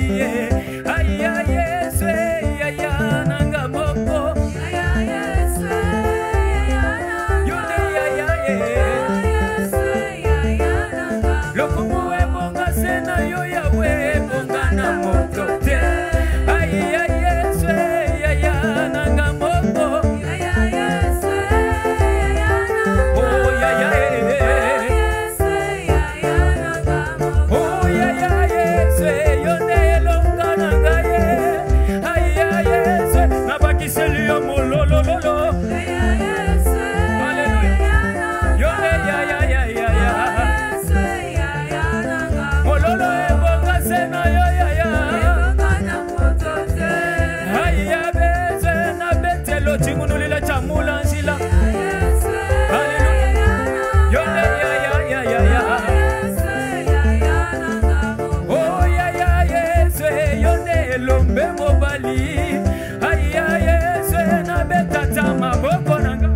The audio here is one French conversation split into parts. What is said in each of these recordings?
balie aya Yesu ya nanga moko aya Yesu yone ya Yesu ya nanga lokumu ebonga sena yo yawe bonga na moto te aya Yesu ya nanga moko aya Yesu oh ya Yesu ya nanga moko oh ya Yesu yone longa nanga ye aya Yesu na bakiseli yo molololo aya Yesu hallelujah yone ya Yesu ya nanga mololo ebonga sena yo ya ebonga na moto te aya beze na betelo tingunulila chamula nsila hallelujah yone ya Yesu ya nanga oh ya Yesu yone lombe mobali aya Yesu na betata maboko nanga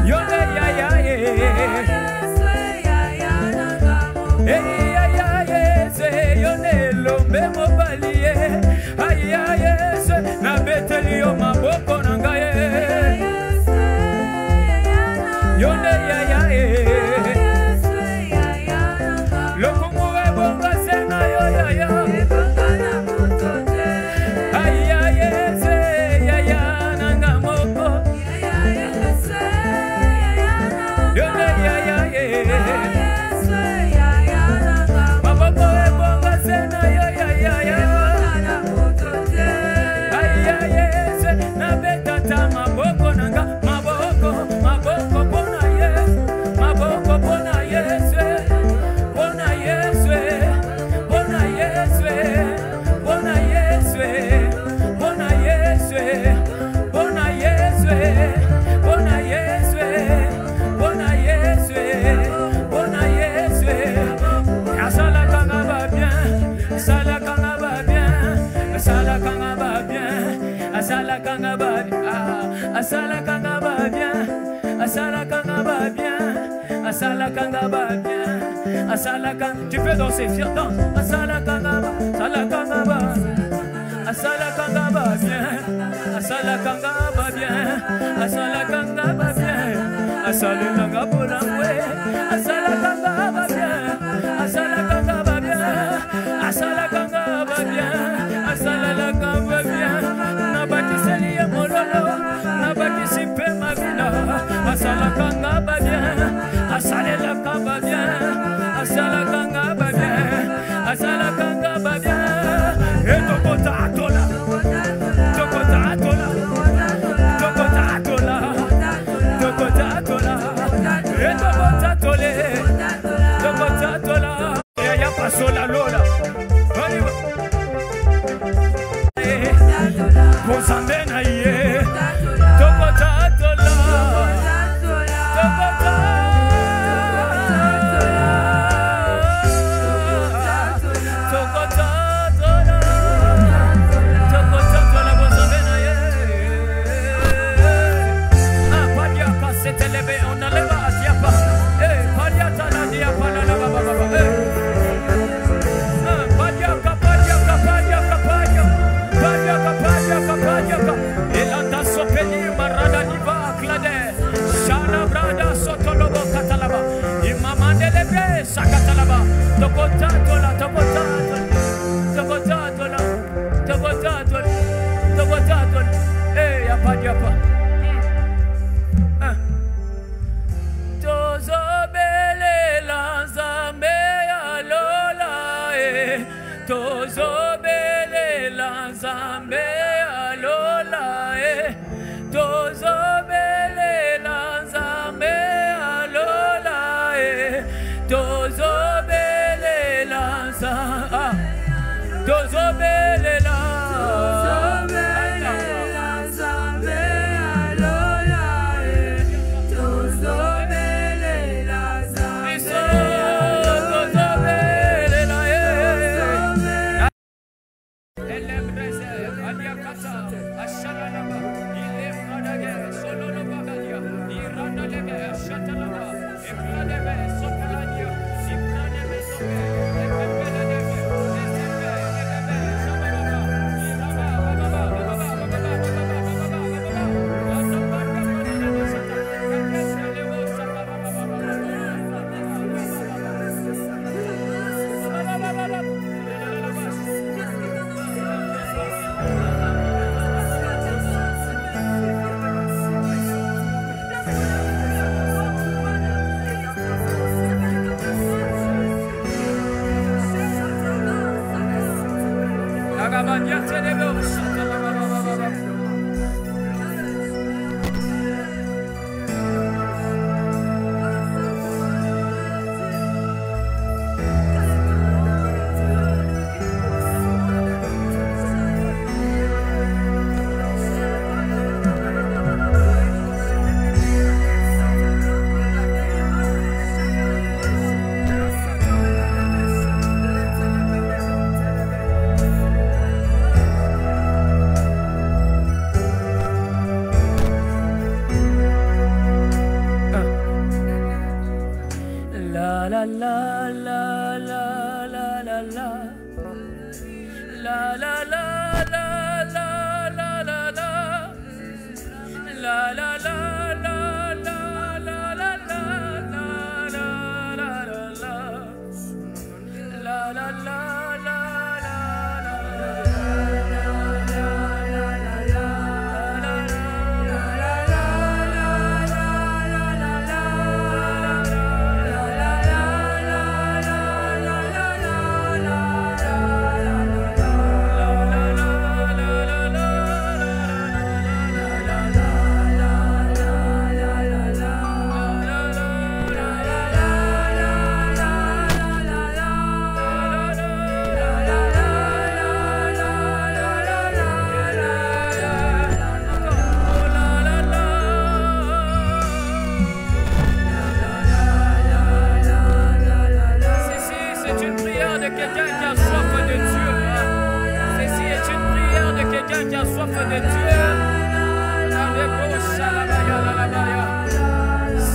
yone ya Yesu ya nanga ya Yesu yone lombe mobali aya Yesu na betelio maboko nanga yone ya Yesu ya nanga lokumu ebonga sena yo ya ebonga na moto te aya Yesu ya nanga moko ya Yesu ya nanga yone ya Yesu ya nanga maboko ebonga sena yo ya ebonga na moto te aya Yesu na betata maboko nanga maboko bona Yesu maboko bona Yesu bona Yesu bona Yesu bona Yesu bona Yesu bona Yesu bona Yesu bona Yesu bona Yesu asala kanga ba bien asala kanga ba bien asala kanga ba bien asala kanga ba asala kanga ba bien asala kanga ba bien asala kanga ba bien asala kanga tu peux danser fier danse asala kanga ba asala kanga ba bien asala kanga ba bien asala kanga ba bien asala kanga bolangwe asala kanga ba bien asala kanga ba bien asala kanga ba bien asala kanga ba bien na bakiseli ya mololo na bakisipe mavina asala kanga ba bien asala kanga ba bien asala kanga ba bien asala kanga ba bien et tokota atola tokota atola tokota atola tokota atola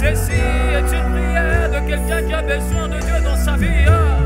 Ceci est une prière de quelqu'un qui a besoin de Dieu dans sa vie. La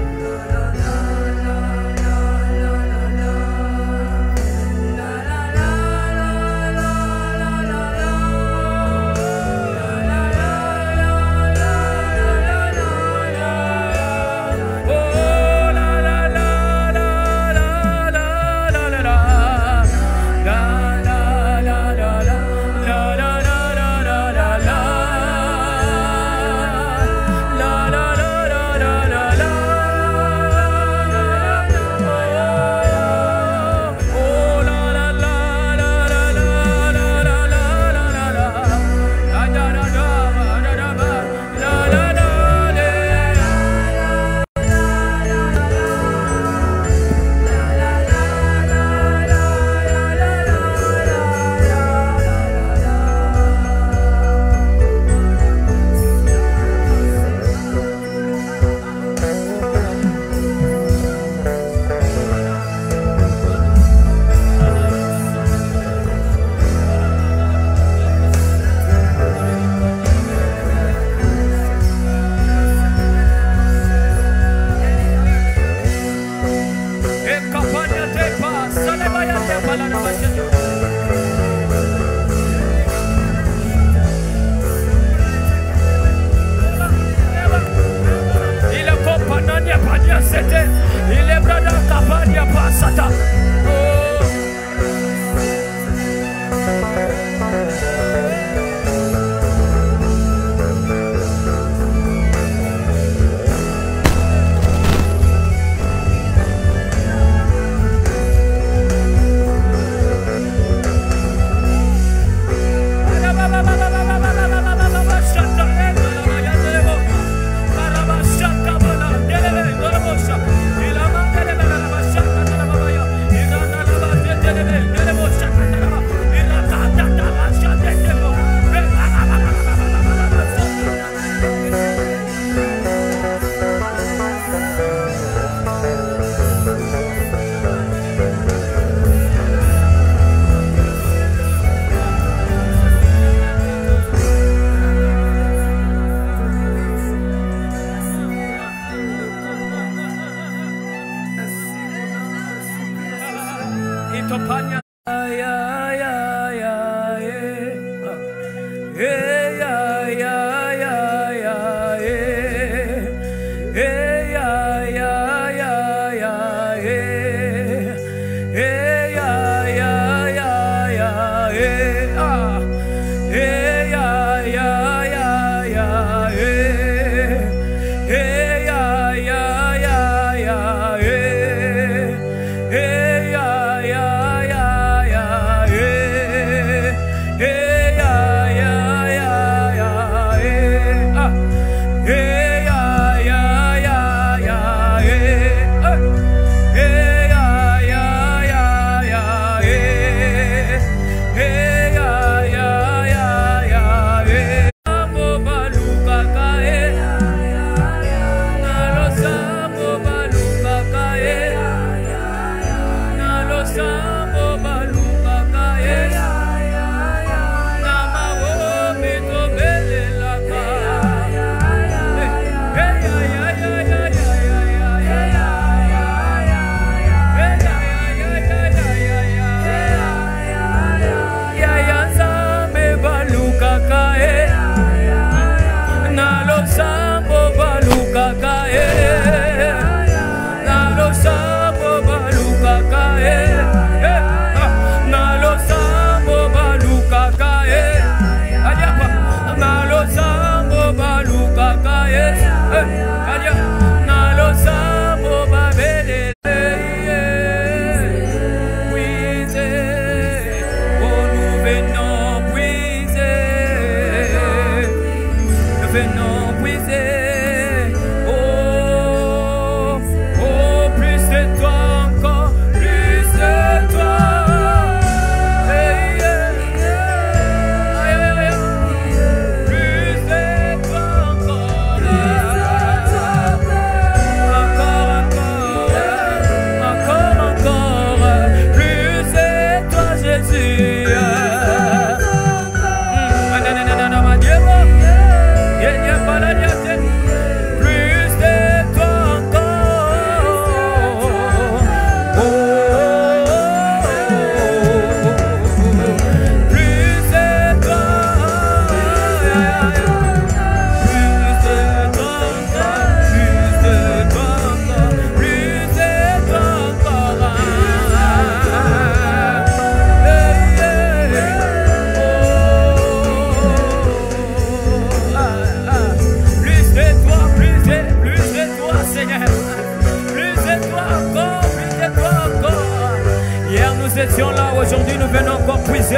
étions là, aujourd'hui nous venons encore puiser.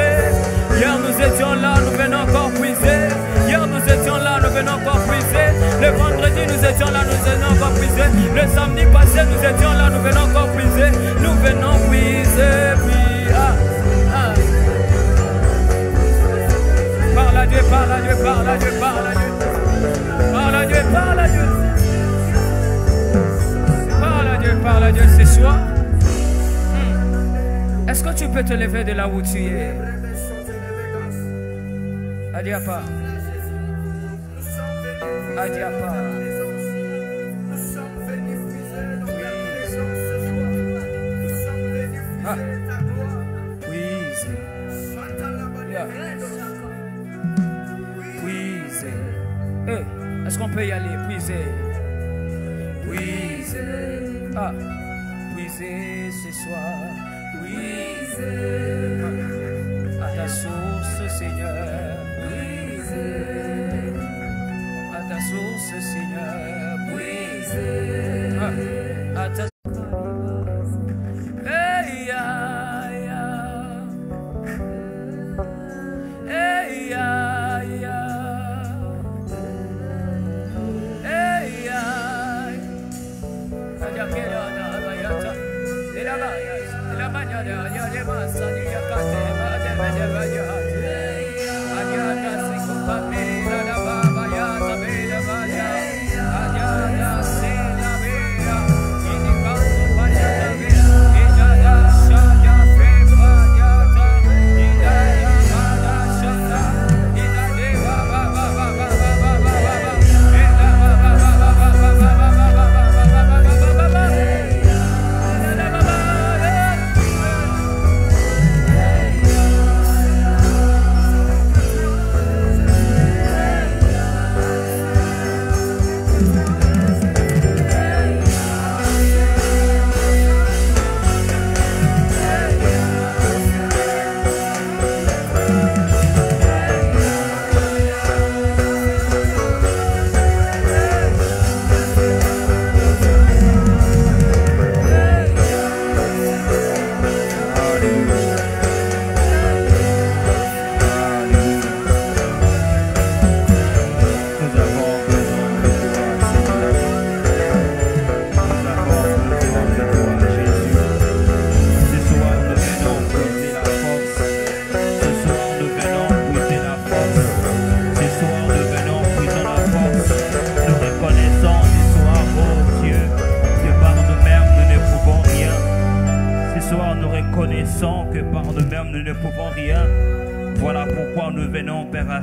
Hier nous étions là, nous venons encore puiser. Hier nous étions là, nous venons encore puiser. Le vendredi nous étions là, nous venons encore puiser. Le samedi passé nous étions là, nous venons encore puiser. Nous venons puiser, puis Parle à Dieu, parle à Dieu, parle à Dieu, parle à Dieu. Parle à Dieu, parle à Dieu. Parle à Dieu, parle à Dieu ce soir. Est-ce que tu peux te lever de là où tu es? Adiapa. Adiapa. Ah. Oui. Yeah. Puiser. Est-ce qu'on peut y aller? Puiser. Puiser. Ah. Puiser ce soir. Puiser. À ta source, Seigneur. Puiser. À ta source, Seigneur. Puiser. Ah. À ta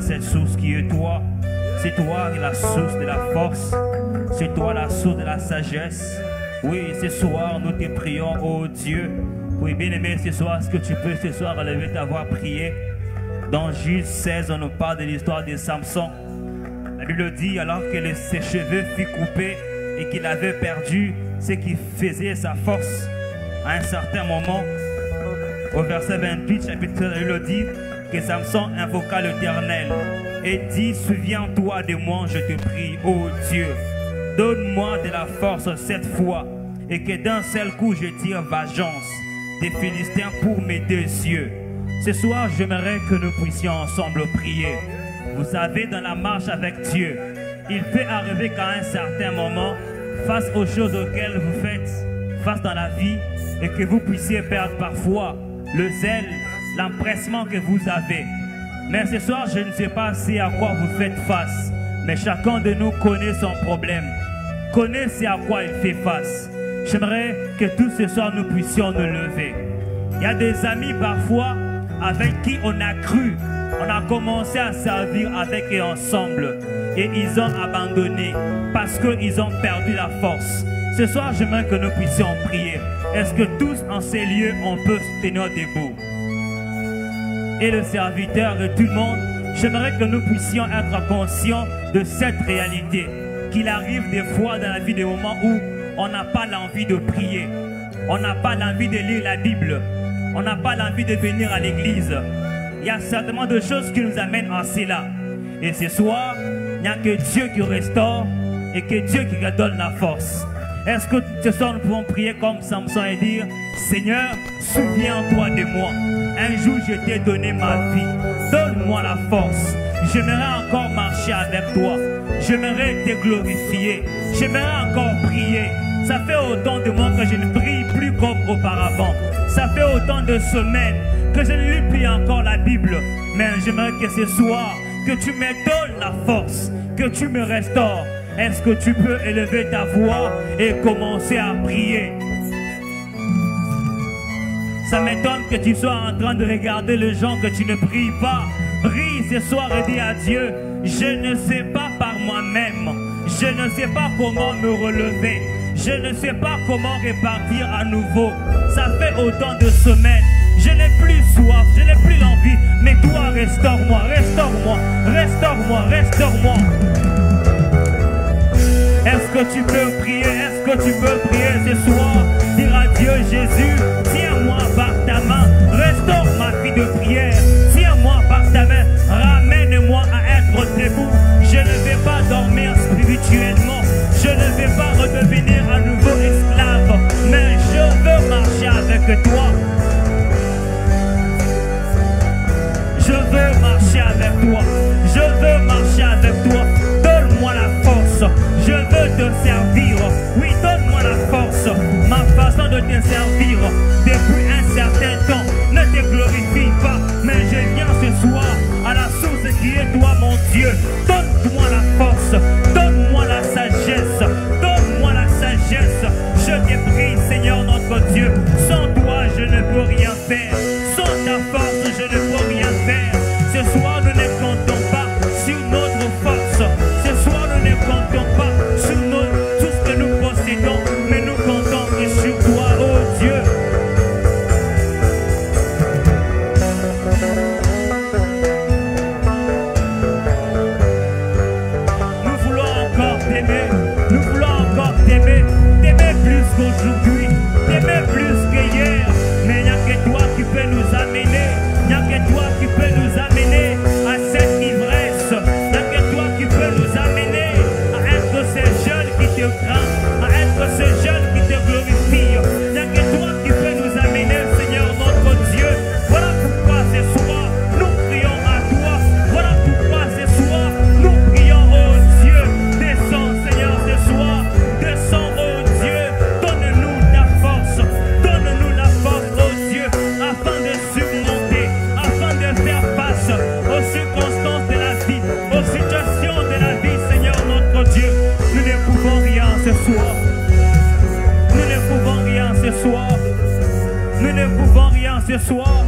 cette source qui est toi. C'est toi la source de la force. C'est toi la source de la sagesse. Oui, ce soir, nous te prions, oh Dieu. Oui, bien-aimé, ce soir, est-ce que tu peux ce soir relever ta voix, prier? Dans Juge 16, on nous parle de l'histoire de Samson. La Bible dit, alors que ses cheveux furent coupés et qu'il avait perdu ce qui faisait sa force, à un certain moment, au verset 28, chapitre 13, la Bible dit que Samson invoqua l'Éternel et dit, souviens-toi de moi, je te prie, ô Dieu. Donne-moi de la force cette fois et que d'un seul coup je tire vengeance des Philistins pour mes deux yeux. Ce soir, j'aimerais que nous puissions ensemble prier. Vous savez, dans la marche avec Dieu, il peut arriver qu'à un certain moment, face aux choses auxquelles vous faites face dans la vie, et que vous puissiez perdre parfois le zèle, l'empressement que vous avez. Mais ce soir, je ne sais pas si à quoi vous faites face, mais chacun de nous connaît son problème, connaît ce à quoi il fait face. J'aimerais que tous ce soir nous puissions nous lever. Il y a des amis parfois avec qui on a cru, on a commencé à servir avec eux ensemble et ils ont abandonné parce qu'ils ont perdu la force. Ce soir, j'aimerais que nous puissions prier. Est-ce que tous en ces lieux, on peut se tenir debout? Et le serviteur et tout le monde, j'aimerais que nous puissions être conscients de cette réalité. Qu'il arrive des fois dans la vie des moments où on n'a pas l'envie de prier. On n'a pas l'envie de lire la Bible. On n'a pas l'envie de venir à l'église. Il y a certainement des choses qui nous amènent à cela. Et ce soir, il n'y a que Dieu qui restaure et que Dieu qui redonne la force. Est-ce que ce soir nous pouvons prier comme Samson et dire, Seigneur, souviens-toi de moi. Un jour je t'ai donné ma vie. Donne-moi la force. J'aimerais encore marcher avec toi. J'aimerais te glorifier. J'aimerais encore prier. Ça fait autant de mois que je ne prie plus comme auparavant. Ça fait autant de semaines que je ne lis plus encore la Bible. Mais j'aimerais que ce soir, que tu me donnes la force, que tu me restaures. Est-ce que tu peux élever ta voix et commencer à prier? Ça m'étonne que tu sois en train de regarder les gens que tu ne pries pas. Prie ce soir et dis à Dieu, je ne sais pas par moi-même. Je ne sais pas comment me relever. Je ne sais pas comment repartir à nouveau. Ça fait autant de semaines. Je n'ai plus soif, je n'ai plus l'envie. Mais toi, restaure-moi, restaure-moi, restaure-moi, restaure-moi. Est-ce que tu peux prier? Est-ce que tu peux prier ce soir? Dire à Dieu, Jésus, tiens-moi par ta main. Restaure ma vie de prière. Tiens-moi par ta main. Ramène-moi à être debout. Je ne vais pas dormir spirituellement. Je ne vais pas redevenir à nouveau esclave. Mais je veux marcher avec toi. Je veux marcher avec toi. Je veux marcher avec toi. Donne-moi la force. Je veux te servir. Oui, donne-moi la force. Ma façon de te servir depuis un certain temps ne te glorifie pas. Mais je viens ce soir à la source qui est toi, mon Dieu. Donne-moi la force. Donne-moi la sagesse. Donne-moi la sagesse. Je te prie, Seigneur notre Dieu. Sans toi, je ne peux rien faire. Sans ta force, je ne peux rien faire. Ce soir, nous ne comptons pas sur notre force. Ce soir, nous ne comptons pas sur tout ce que nous possédons, mais nous comptons que sur toi, oh Dieu. Nous voulons encore t'aimer. Nous voulons encore t'aimer. T'aimer plus qu'aujourd'hui. T'aimer plus qu'hier. Mais il n'y a que toi qui peux nous amener. Il n'y a que toi qui peux nous amener à cette ivresse. Il n'y a que toi qui peux nous amener à être ces jeunes qui te craignent, à être ces jeunes qui te glorifient. Il n'y a que toi qui peux nous amener, Seigneur notre Dieu. Voilà pourquoi ce soir, nous prions à toi. Voilà pourquoi ce soir, nous prions, oh Dieu. Descends, Seigneur, ce soir. Descends, oh Dieu. Donne-nous ta force. Donne-nous la force, oh Dieu, afin de surmonter, afin de faire face aux circonstances de la vie, aux situations de la vie, Seigneur notre Dieu. Nous ne pouvons rien ce soir. Nous ne pouvons rien ce soir. Nous ne pouvons rien ce soir.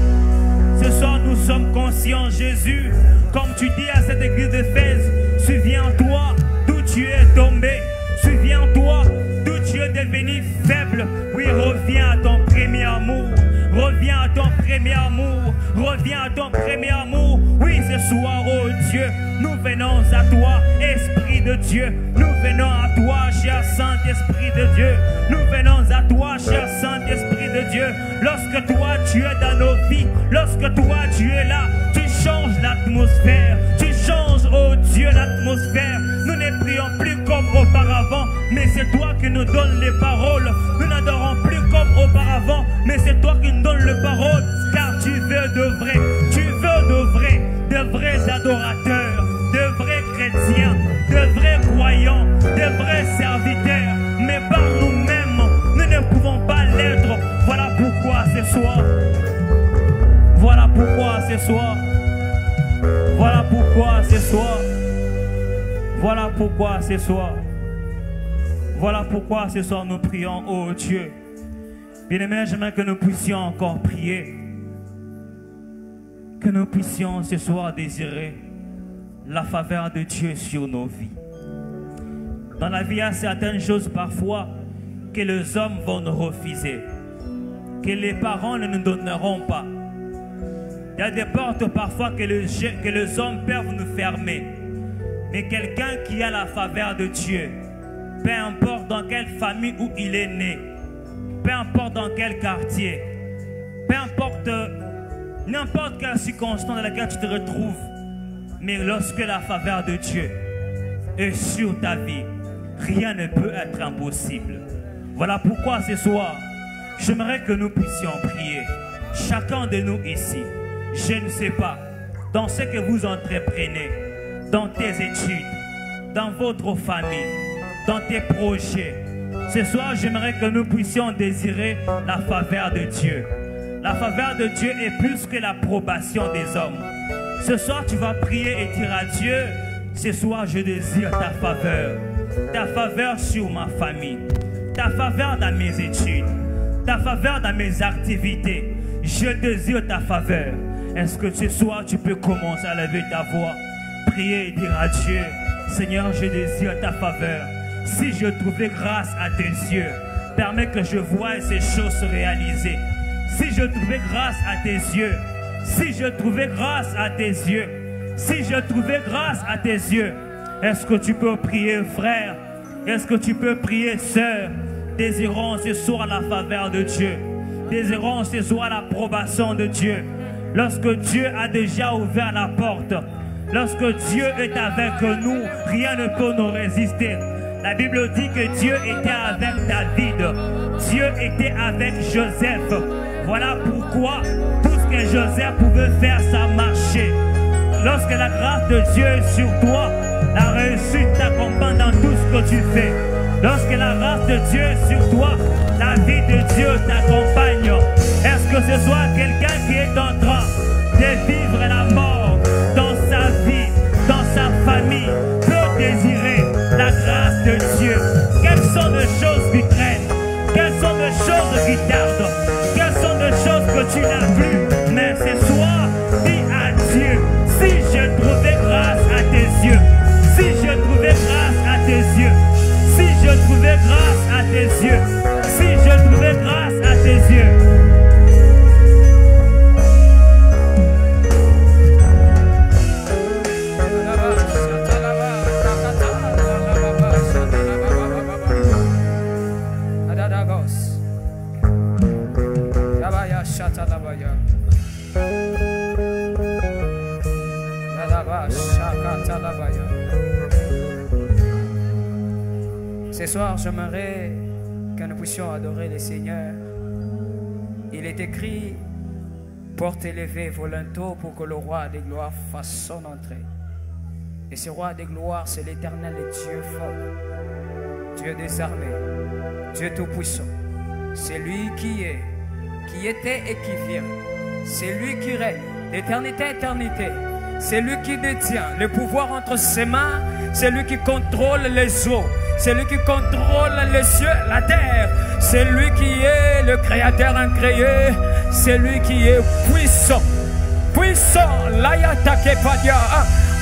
Ce soir, nous sommes conscients, Jésus, comme tu dis à cette église d'Éphèse, souviens-toi d'où tu es tombé. Souviens-toi d'où tu es devenu faible. Oui, reviens à ton premier amour. Reviens à ton premier amour. Reviens à ton premier amour. Oui, ce soir, oh Dieu, nous venons à toi, Esprit de Dieu. Nous venons à toi, cher Saint-Esprit de Dieu. Nous venons à toi, cher Saint-Esprit de Dieu. Lorsque toi, tu es dans nos vies, lorsque toi, tu es là, tu changes l'atmosphère. Tu changes, oh Dieu, l'atmosphère. Nous ne prions plus comme auparavant, mais c'est toi qui nous donnes les paroles. Nous n'adorons plus comme auparavant, mais c'est toi qui nous donnes les paroles. Car tu veux de vrai, tu veux de vrais adorateurs, de vrais chrétiens, de vrais croyants, de vrais serviteurs. Mais par nous-mêmes, nous ne pouvons pas l'être. Voilà pourquoi ce soir, voilà pourquoi ce soir, voilà pourquoi ce soir, voilà pourquoi ce soir, voilà pourquoi ce soir nous prions, oh Dieu. Bien-aimés, j'aimerais que nous puissions encore prier, que nous puissions ce soir désirer la faveur de Dieu sur nos vies. Dans la vie, il y a certaines choses parfois que les hommes vont nous refuser, que les parents ne nous donneront pas. Il y a des portes parfois que les hommes peuvent nous fermer. Mais quelqu'un qui a la faveur de Dieu, peu importe dans quelle famille où il est né, peu importe dans quel quartier, peu importe n'importe quelle circonstance dans laquelle tu te retrouves, mais lorsque la faveur de Dieu est sur ta vie, rien ne peut être impossible. Voilà pourquoi ce soir, j'aimerais que nous puissions prier. Chacun de nous ici, je ne sais pas, dans ce que vous entreprenez, dans tes études, dans votre famille, dans tes projets. Ce soir, j'aimerais que nous puissions désirer la faveur de Dieu. La faveur de Dieu est plus que l'approbation des hommes. Ce soir, tu vas prier et dire à Dieu, ce soir, je désire ta faveur sur ma famille, ta faveur dans mes études, ta faveur dans mes activités. Je désire ta faveur. Est-ce que ce soir, tu peux commencer à lever ta voix, prier et dire à Dieu, Seigneur, je désire ta faveur. Si je trouvais grâce à tes yeux, permets que je voie ces choses se réaliser. Si je trouvais grâce à tes yeux, si je trouvais grâce à tes yeux, si je trouvais grâce à tes yeux, est-ce que tu peux prier, frère? Est-ce que tu peux prier, sœur? Désirons ce soir la faveur de Dieu. Désirons ce soir l'approbation de Dieu. Lorsque Dieu a déjà ouvert la porte, lorsque Dieu est avec nous, rien ne peut nous résister. La Bible dit que Dieu était avec David. Dieu était avec Joseph. Voilà pourquoi tout ce que Joseph pouvait faire, ça marchait. Lorsque la grâce de Dieu est sur toi, la réussite t'accompagne dans tout ce que tu fais. Lorsque la grâce de Dieu est sur toi, la vie de Dieu t'accompagne. Est-ce que ce soit quelqu'un qui est en train de vivre la mort dans sa vie, dans sa famille, peut désirer la grâce de Dieu? Quelles sont les choses qui traînent? Quelles sont les choses qui tardent? Quelles sont les choses que tu n'as plus? Mais ce soir, dis à Dieu, si je trouvais grâce à tes yeux, si je trouvais grâce à tes yeux, si je trouvais grâce à tes yeux, si je trouvais grâce à tes yeux. Ce soir, j'aimerais que nous puissions adorer le Seigneur. Il est écrit, porte élevée volontaire pour que le roi des gloires fasse son entrée. Et ce roi des gloires, c'est l'Éternel Dieu fort, Dieu des armées, Dieu tout-puissant. C'est lui qui est, qui était et qui vient. C'est lui qui règne d'éternité à éternité. C'est lui qui détient le pouvoir entre ses mains. C'est lui qui contrôle les eaux. C'est lui qui contrôle les cieux, la terre. C'est lui qui est le créateur incréé. C'est lui qui est puissant. Puissant, l'ayatake padia.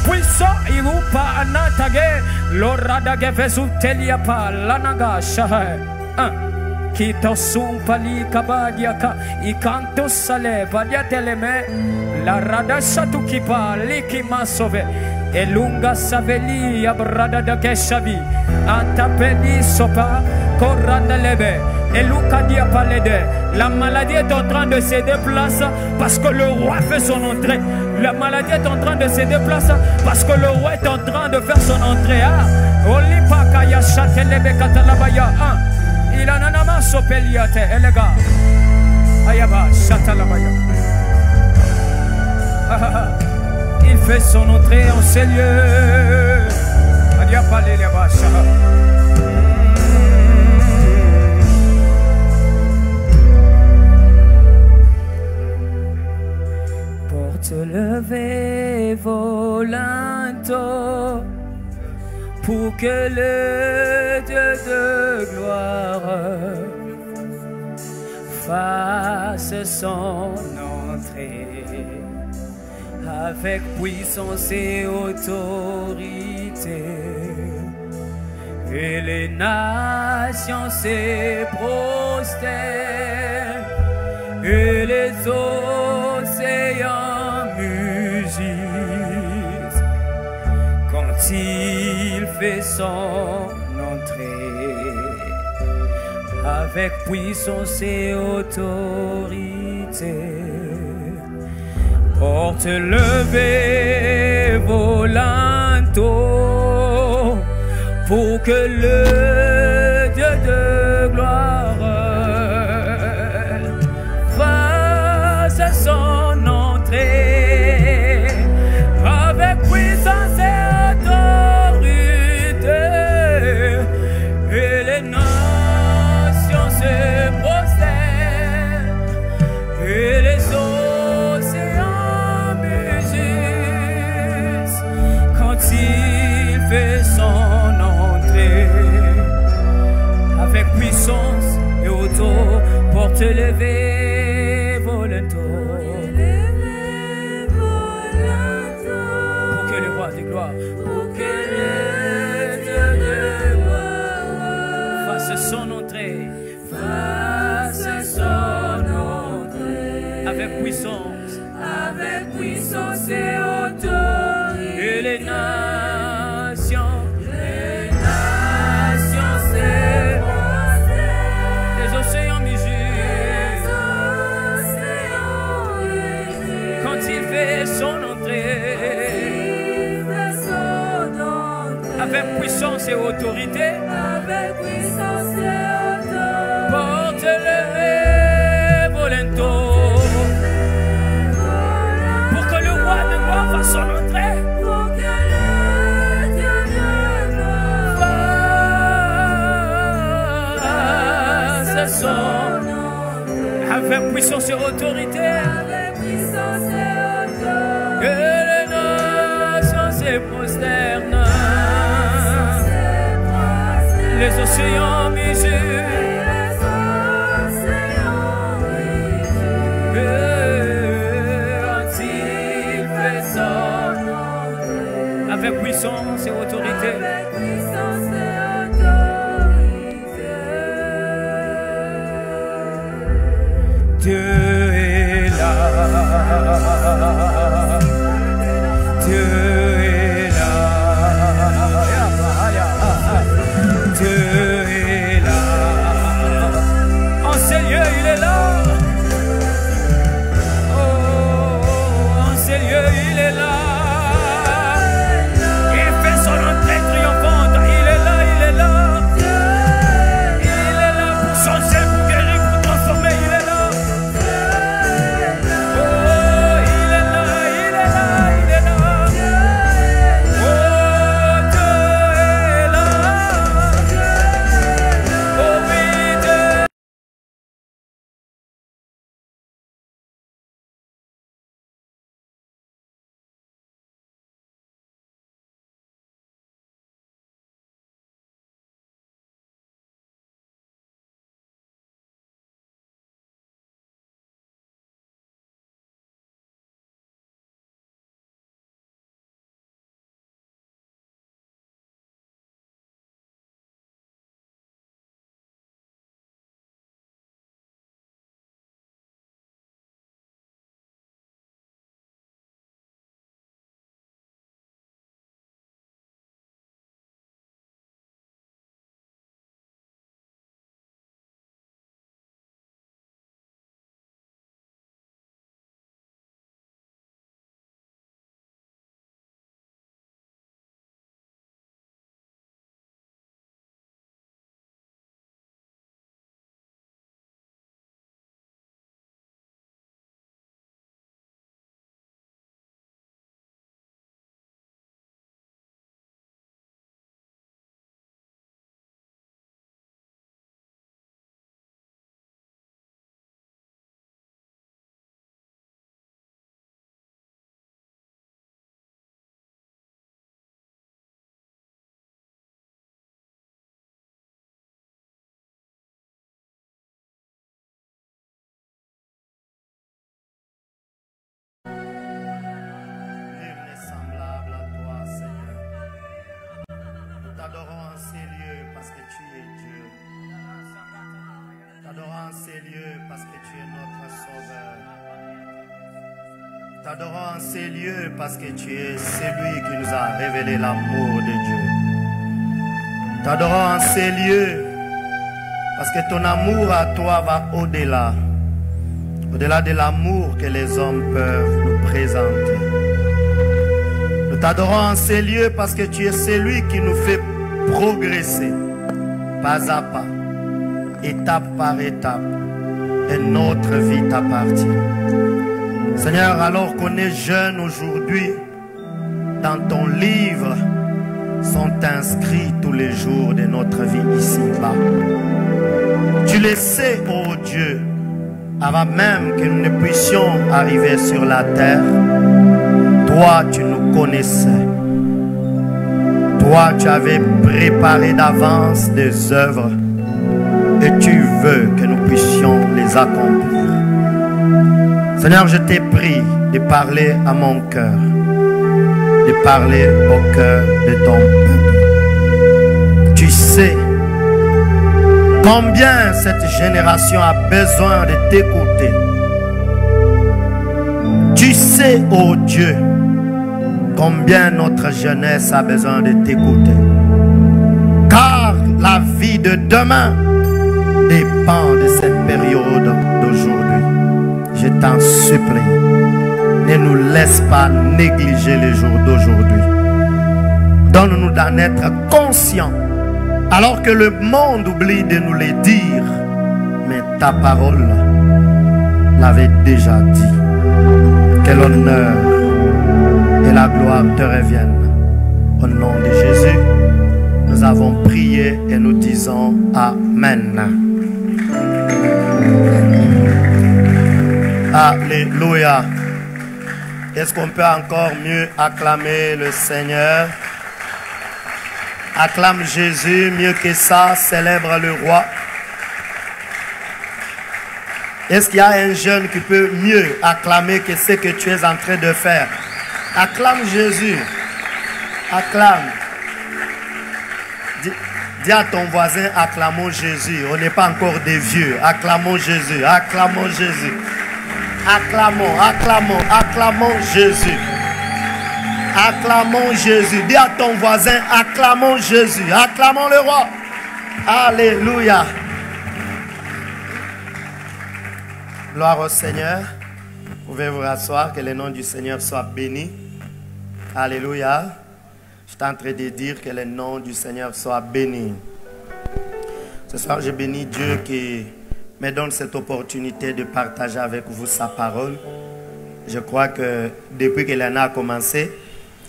Puissant, irupa anatage. L'oradage vezuteliapa, lanaga shahe. Kita sumpali kabadiaka. Ikanto sale, badia teleme. La rada satu kipa, liki masove. Elunga saveli abrada de keshavi antapeli sopa koranda lebe eluka dia palede. La maladie est en train de se déplacer parce que le roi fait son entrée. La maladie est en train de se déplacer parce que le roi est en train de faire son entrée. Olipa kaya chatelebe katalabaya. Il en a marre sopeliate elega ayaba chatalabaya. Il fait son entrée en ces lieux. Porte levée volontaire pour que le Dieu de gloire fasse son entrée. Avec puissance et autorité, et les nations se prosternent, et les océans mugissent, quand il fait son entrée, avec puissance et autorité. Porte levée volontaire pour que le Dieu de gloire face à son entrée, avec puissance et autorité, et les nations se prosternent, et les océans mugissent quand il fait son entrée. Avec puissance et auto, porte levé volonto, pour que le roi de gloire, pour que le Dieu de gloire fasse son entrée, avec puissance et autorité, et les nations océans mugissent quand il fait son entrée, avec puissance et autorité, porte le volonto, pour que le roi de gloire fasse son entrée, avec puissance et autorité, que les nations se prosternent, les océans mugissent, quand il fait son entrée, avec puissance et autorité. Dieu est là, Dieu est là, Dieu est là, en ces lieux il est là, oh, en ces lieux il est là, il fait son entrée triomphante, il est là, il est là, il est là pour changer, pour guérir, pour transformer, il est là. T'adorons en ces lieux parce que tu es celui qui nous a révélé l'amour de Dieu. T'adorons en ces lieux parce que ton amour à toi va au-delà. Au-delà de l'amour que les hommes peuvent nous présenter. Nous t'adorons en ces lieux parce que tu es celui qui nous fait progresser pas à pas. étape par étape. Et notre vie t'appartient. Seigneur, alors qu'on est jeune aujourd'hui, dans ton livre sont inscrits tous les jours de notre vie ici-bas. Tu le sais, ô Dieu, avant même que nous ne puissions arriver sur la terre. Toi, tu nous connaissais. Toi, tu avais préparé d'avance des œuvres et tu veux que nous puissions les accomplir. Seigneur, je t'ai pris de parler à mon cœur, de parler au cœur de ton peuple. Tu sais combien cette génération a besoin de t'écouter. Tu sais, ô Dieu, combien notre jeunesse a besoin de t'écouter. Car la vie de demain dépend de cette période d'aujourd'hui. Je t'en supplie, ne nous laisse pas négliger les jours d'aujourd'hui. Donne-nous d'en être conscients, alors que le monde oublie de nous les dire. Mais ta parole l'avait déjà dit. Que l'honneur et la gloire te reviennent. Au nom de Jésus, nous avons prié et nous disons Amen. Alléluia. Est-ce qu'on peut encore mieux acclamer le Seigneur? Acclame Jésus, mieux que ça, célèbre le roi. Est-ce qu'il y a un jeune qui peut mieux acclamer que ce que tu es en train de faire? Acclame Jésus. Acclame. Dis à ton voisin, acclamons Jésus. On n'est pas encore des vieux. Acclamons Jésus. Acclamons Jésus. Acclamons, acclamons, acclamons Jésus. Acclamons Jésus. Dis à ton voisin, acclamons Jésus. Acclamons le roi. Alléluia. Gloire au Seigneur. Vous pouvez vous rasseoir, que le nom du Seigneur soit béni. Alléluia. Je suis en train de dire que le nom du Seigneur soit béni. Ce soir, je bénis Dieu qui me donne cette opportunité de partager avec vous sa parole. Je crois que depuis que l'année a commencé,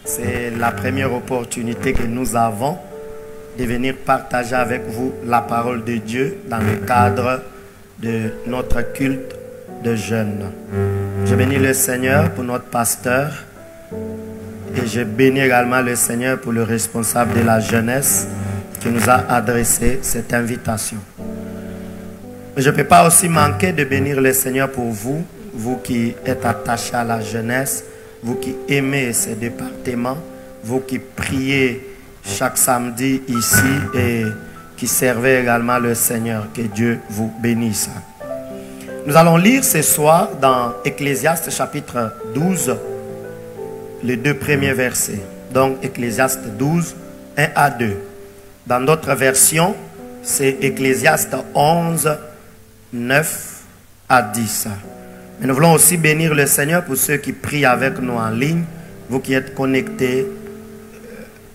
c'est la première opportunité que nous avons de venir partager avec vous la parole de Dieu dans le cadre de notre culte de jeunes. Je bénis le Seigneur pour notre pasteur et je bénis également le Seigneur pour le responsable de la jeunesse qui nous a adressé cette invitation. Mais je ne peux pas aussi manquer de bénir le Seigneur pour vous, vous qui êtes attachés à la jeunesse, vous qui aimez ce département, vous qui priez chaque samedi ici et qui servez également le Seigneur. Que Dieu vous bénisse. Nous allons lire ce soir dans Ecclésiaste chapitre 12, les 2 premiers versets. Donc Ecclésiaste 12, 1 à 2. Dans d'autres versions, c'est Ecclésiaste 11, 9 à 10. Mais nous voulons aussi bénir le Seigneur pour ceux qui prient avec nous en ligne, vous qui êtes connectés,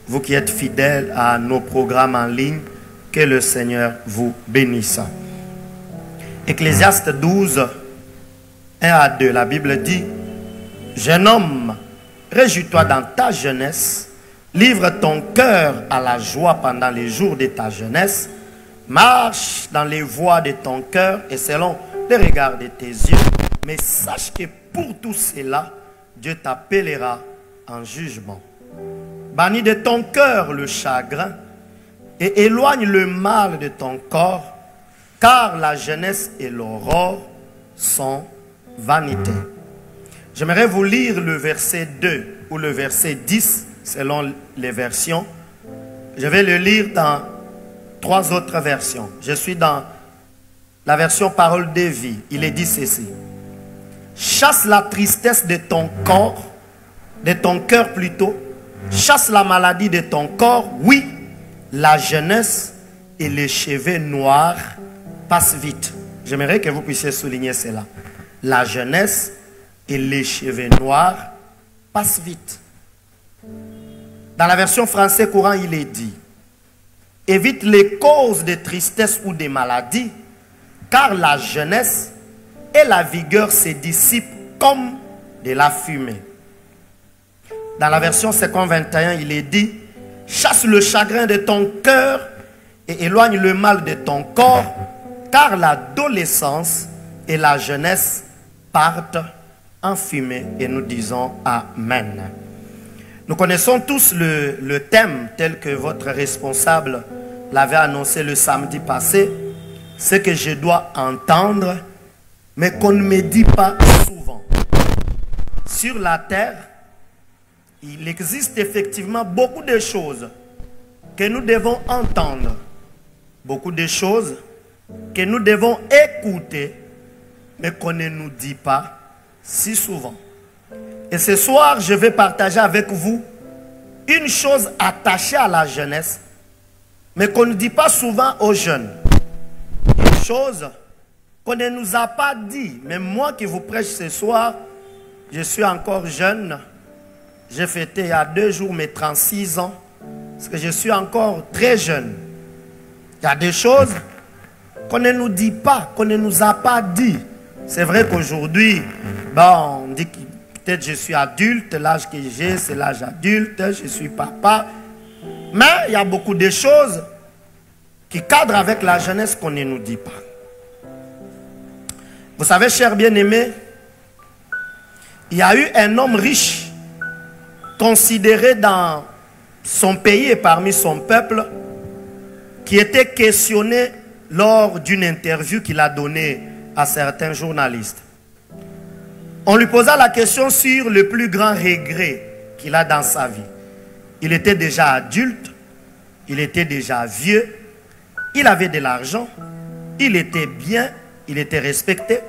vous qui êtes fidèles à nos programmes en ligne, que le Seigneur vous bénisse. Ecclésiaste 12, 1 à 2, la Bible dit: jeune homme, réjouis-toi dans ta jeunesse, livre ton cœur à la joie pendant les jours de ta jeunesse, marche dans les voies de ton cœur et selon les regards de tes yeux, mais sache que pour tout cela, Dieu t'appellera en jugement. Bannis de ton cœur le chagrin et éloigne le mal de ton corps, car la jeunesse et l'aurore sont vanité. J'aimerais vous lire le verset 2 ou le verset 10 selon les versions. Je vais le lire dans 3 autres versions. Je suis dans la version parole de vie. Il est dit ceci: chasse la tristesse de ton corps, de ton cœur plutôt. Chasse la maladie de ton corps. Oui, la jeunesse et les cheveux noirs passent vite. J'aimerais que vous puissiez souligner cela. La jeunesse et les cheveux noirs passent vite. Dans la version française courant, il est dit: évite les causes de tristesse ou de maladie, car la jeunesse et la vigueur se dissipent comme de la fumée. Dans la version 50-21, il est dit, chasse le chagrin de ton cœur et éloigne le mal de ton corps, car l'adolescence et la jeunesse partent en fumée. Et nous disons Amen. Nous connaissons tous le thème tel que votre responsable l'avait annoncé le samedi passé. Ce que je dois entendre, mais qu'on ne me dit pas souvent. Sur la terre, il existe effectivement beaucoup de choses que nous devons entendre. Beaucoup de choses que nous devons écouter, mais qu'on ne nous dit pas si souvent. Et ce soir, je vais partager avec vous une chose attachée à la jeunesse, mais qu'on ne dit pas souvent aux jeunes. Une chose qu'on ne nous a pas dit. Même moi qui vous prêche ce soir, je suis encore jeune. J'ai fêté il y a 2 jours mes 36 ans. Parce que je suis encore très jeune. Il y a des choses qu'on ne nous dit pas, qu'on ne nous a pas dit. C'est vrai qu'aujourd'hui, bon, on dit que peut-être je suis adulte, l'âge que j'ai, c'est l'âge adulte, je suis papa. Mais il y a beaucoup de choses qui cadrent avec la jeunesse qu'on ne nous dit pas. Vous savez, chers bien-aimés, il y a eu un homme riche, considéré dans son pays et parmi son peuple, qui était questionné lors d'une interview qu'il a donnée à certains journalistes. On lui posa la question sur le plus grand regret qu'il a dans sa vie. Il était déjà adulte, il était déjà vieux, il avait de l'argent, il était bien, il était respecté.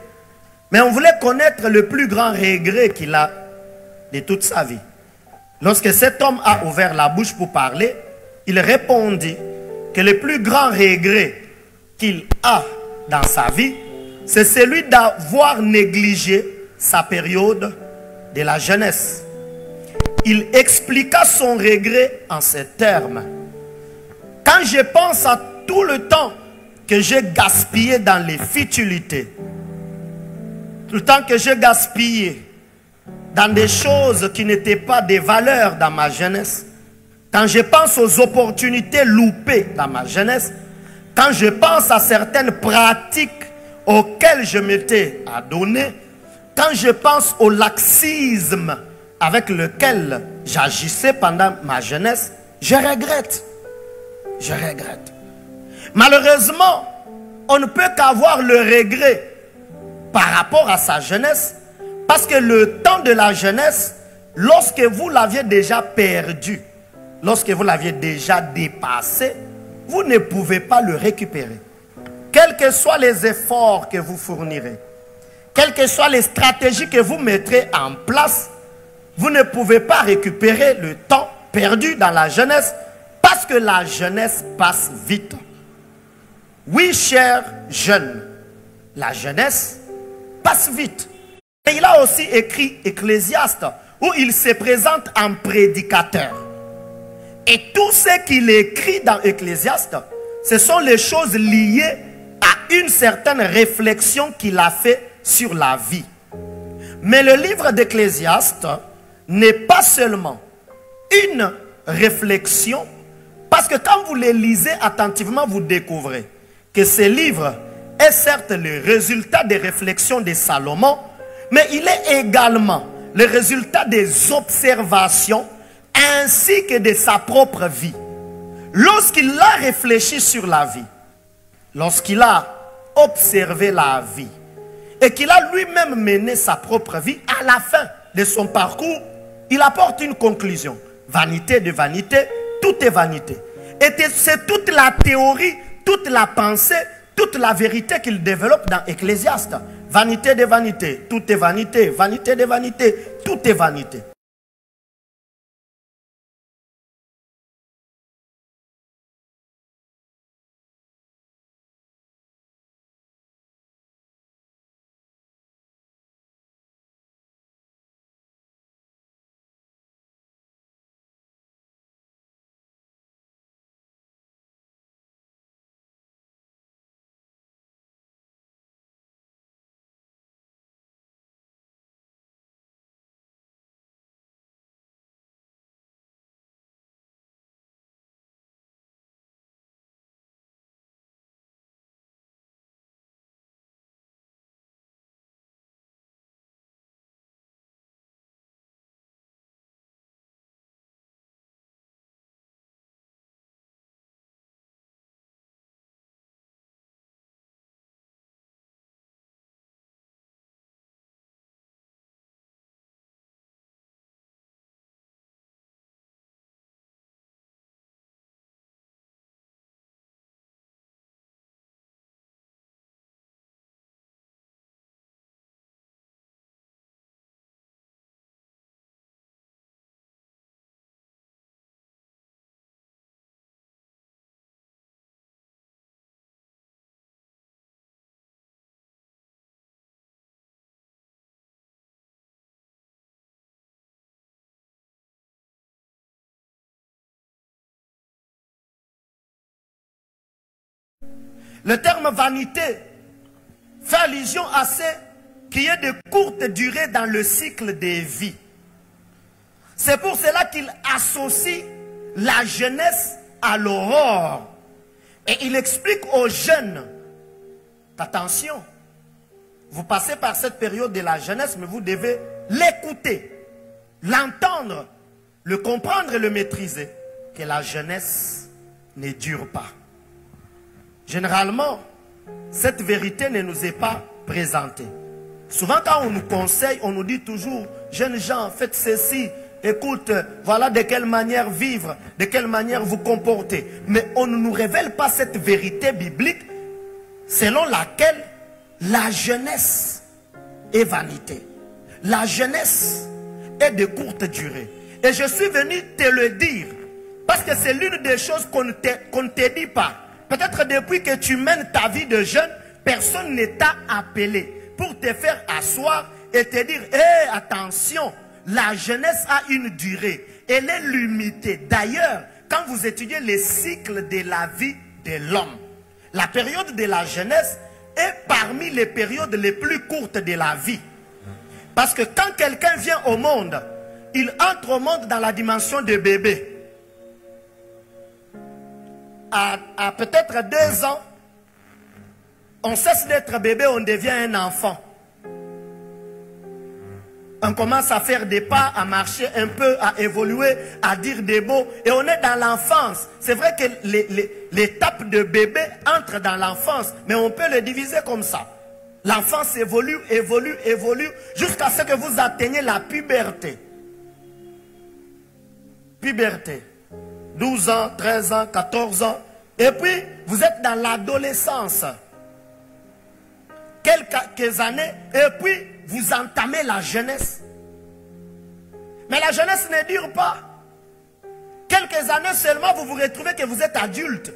Mais on voulait connaître le plus grand regret qu'il a de toute sa vie. Lorsque cet homme a ouvert la bouche pour parler, il répondit que le plus grand regret qu'il a dans sa vie, c'est celui d'avoir négligé sa période de la jeunesse. Il expliqua son regret en ces termes. Quand je pense à tout le temps que j'ai gaspillé dans les futilités, tout le temps que j'ai gaspillé dans des choses qui n'étaient pas des valeurs dans ma jeunesse, quand je pense aux opportunités loupées dans ma jeunesse, quand je pense à certaines pratiques auxquelles je m'étais adonné, quand je pense au laxisme avec lequel j'agissais pendant ma jeunesse, je regrette. Je regrette. Malheureusement, on ne peut qu'avoir le regret par rapport à sa jeunesse, parce que le temps de la jeunesse, lorsque vous l'aviez déjà perdu, lorsque vous l'aviez déjà dépassé, vous ne pouvez pas le récupérer. Quels que soient les efforts que vous fournirez, quelles que soient les stratégies que vous mettrez en place, vous ne pouvez pas récupérer le temps perdu dans la jeunesse, parce que la jeunesse passe vite. Oui, chers jeunes, la jeunesse passe vite. Et il a aussi écrit Ecclésiaste, où il se présente en prédicateur. Et tout ce qu'il écrit dans Ecclésiaste, ce sont les choses liées à une certaine réflexion qu'il a fait sur la vie. Mais le livre d'Ecclésiaste n'est pas seulement une réflexion, parce que quand vous les lisez attentivement, vous découvrez que ce livre est certes le résultat des réflexions de Salomon, mais il est également le résultat des observations ainsi que de sa propre vie. Lorsqu'il a réfléchi sur la vie, lorsqu'il a observé la vie et qu'il a lui-même mené sa propre vie, à la fin de son parcours, il apporte une conclusion. Vanité de vanité, tout est vanité. Et c'est toute la théorie, toute la pensée, toute la vérité qu'il développe dans Ecclésiaste. Vanité de vanité, tout est vanité. Vanité de vanité, tout est vanité. Le terme vanité fait allusion à ce qui est de courte durée dans le cycle des vies. C'est pour cela qu'il associe la jeunesse à l'aurore. Et il explique aux jeunes, attention, vous passez par cette période de la jeunesse, mais vous devez l'écouter, l'entendre, le comprendre et le maîtriser, que la jeunesse ne dure pas. Généralement, cette vérité ne nous est pas présentée. Souvent quand on nous conseille, on nous dit toujours, jeunes gens, faites ceci, écoute, voilà de quelle manière vivre, de quelle manière vous comporter. Mais on ne nous révèle pas cette vérité biblique selon laquelle la jeunesse est vanité. La jeunesse est de courte durée. Et je suis venu te le dire, parce que c'est l'une des choses qu'on ne te dit pas. Peut-être depuis que tu mènes ta vie de jeune, personne ne t'a appelé pour te faire asseoir et te dire, hé, attention, la jeunesse a une durée, elle est limitée. D'ailleurs, quand vous étudiez les cycles de la vie de l'homme, la période de la jeunesse est parmi les périodes les plus courtes de la vie. Parce que quand quelqu'un vient au monde, il entre au monde dans la dimension de bébé. À peut-être 2 ans, on cesse d'être bébé, on devient un enfant. On commence à faire des pas, à marcher un peu, à évoluer, à dire des mots. Et on est dans l'enfance. C'est vrai que l'étape de bébé entre dans l'enfance, mais on peut le diviser comme ça. L'enfance évolue, évolue, évolue, jusqu'à ce que vous atteigniez la puberté. Puberté. 12 ans, 13 ans, 14 ans. Et puis, vous êtes dans l'adolescence. Quelques années, et puis, vous entamez la jeunesse. Mais la jeunesse ne dure pas. Quelques années seulement, vous vous retrouvez que vous êtes adulte.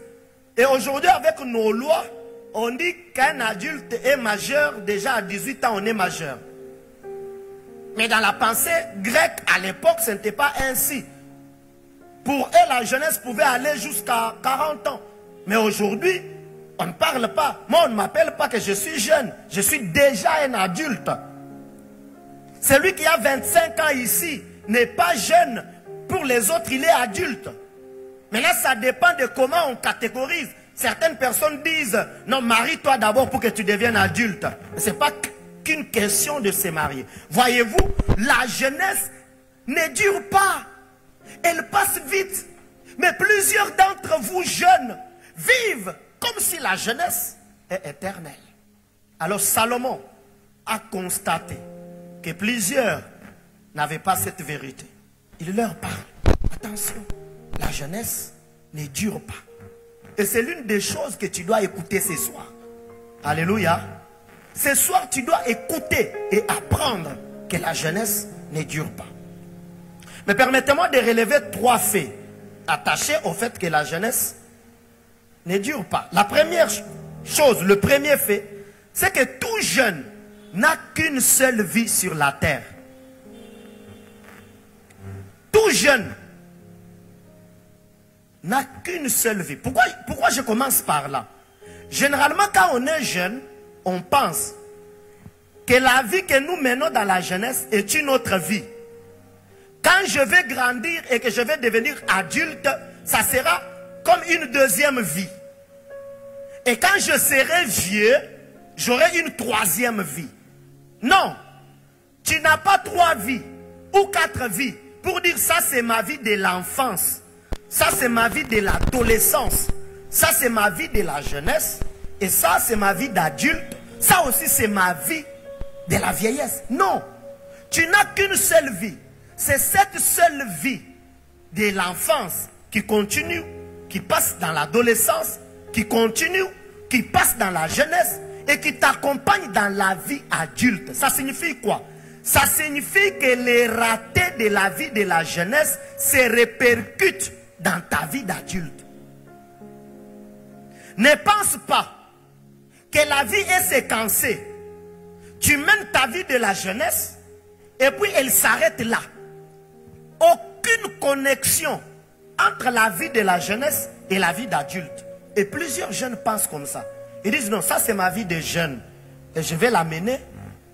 Et aujourd'hui, avec nos lois, on dit qu'un adulte est majeur, déjà à 18 ans, on est majeur. Mais dans la pensée grecque, à l'époque, ce n'était pas ainsi. Pour eux, la jeunesse pouvait aller jusqu'à 40 ans. Mais aujourd'hui, on ne parle pas. Moi, on ne m'appelle pas que je suis jeune. Je suis déjà un adulte. Celui qui a 25 ans ici n'est pas jeune. Pour les autres, il est adulte. Mais là, ça dépend de comment on catégorise. Certaines personnes disent, non, marie-toi d'abord pour que tu deviennes adulte. Ce n'est pas qu'une question de se marier. Voyez-vous, la jeunesse ne dure pas. Elle passe vite. Mais plusieurs d'entre vous jeunes vivent comme si la jeunesse est éternelle. Alors Salomon a constaté que plusieurs n'avaient pas cette vérité. Il leur parle. Attention, la jeunesse ne dure pas. Et c'est l'une des choses que tu dois écouter ce soir. Alléluia. Ce soir, tu dois écouter et apprendre que la jeunesse ne dure pas. Mais permettez-moi de relever 3 faits attachés au fait que la jeunesse ne dure pas. La première chose, le premier fait, c'est que tout jeune n'a qu'une seule vie sur la terre. Tout jeune n'a qu'une seule vie. Pourquoi je commence par là? Généralement, quand on est jeune, on pense que la vie que nous menons dans la jeunesse est une autre vie. Quand je vais grandir et que je vais devenir adulte, ça sera comme une deuxième vie. Et quand je serai vieux, j'aurai une 3e vie. Non, tu n'as pas 3 vies ou 4 vies pour dire ça c'est ma vie de l'enfance, ça c'est ma vie de l'adolescence, ça c'est ma vie de la jeunesse et ça c'est ma vie d'adulte, ça aussi c'est ma vie de la vieillesse. Non, tu n'as qu'une seule vie. C'est cette seule vie de l'enfance qui continue, qui passe dans l'adolescence, qui continue, qui passe dans la jeunesse et qui t'accompagne dans la vie adulte. Ça signifie quoi? Ça signifie que les ratés de la vie de la jeunesse se répercutent dans ta vie d'adulte. Ne pense pas que la vie est séquencée. Tu mènes ta vie de la jeunesse et puis elle s'arrête là. Aucune connexion entre la vie de la jeunesse et la vie d'adulte. Et plusieurs jeunes pensent comme ça. Ils disent non, ça c'est ma vie de jeune. Et je vais la mener.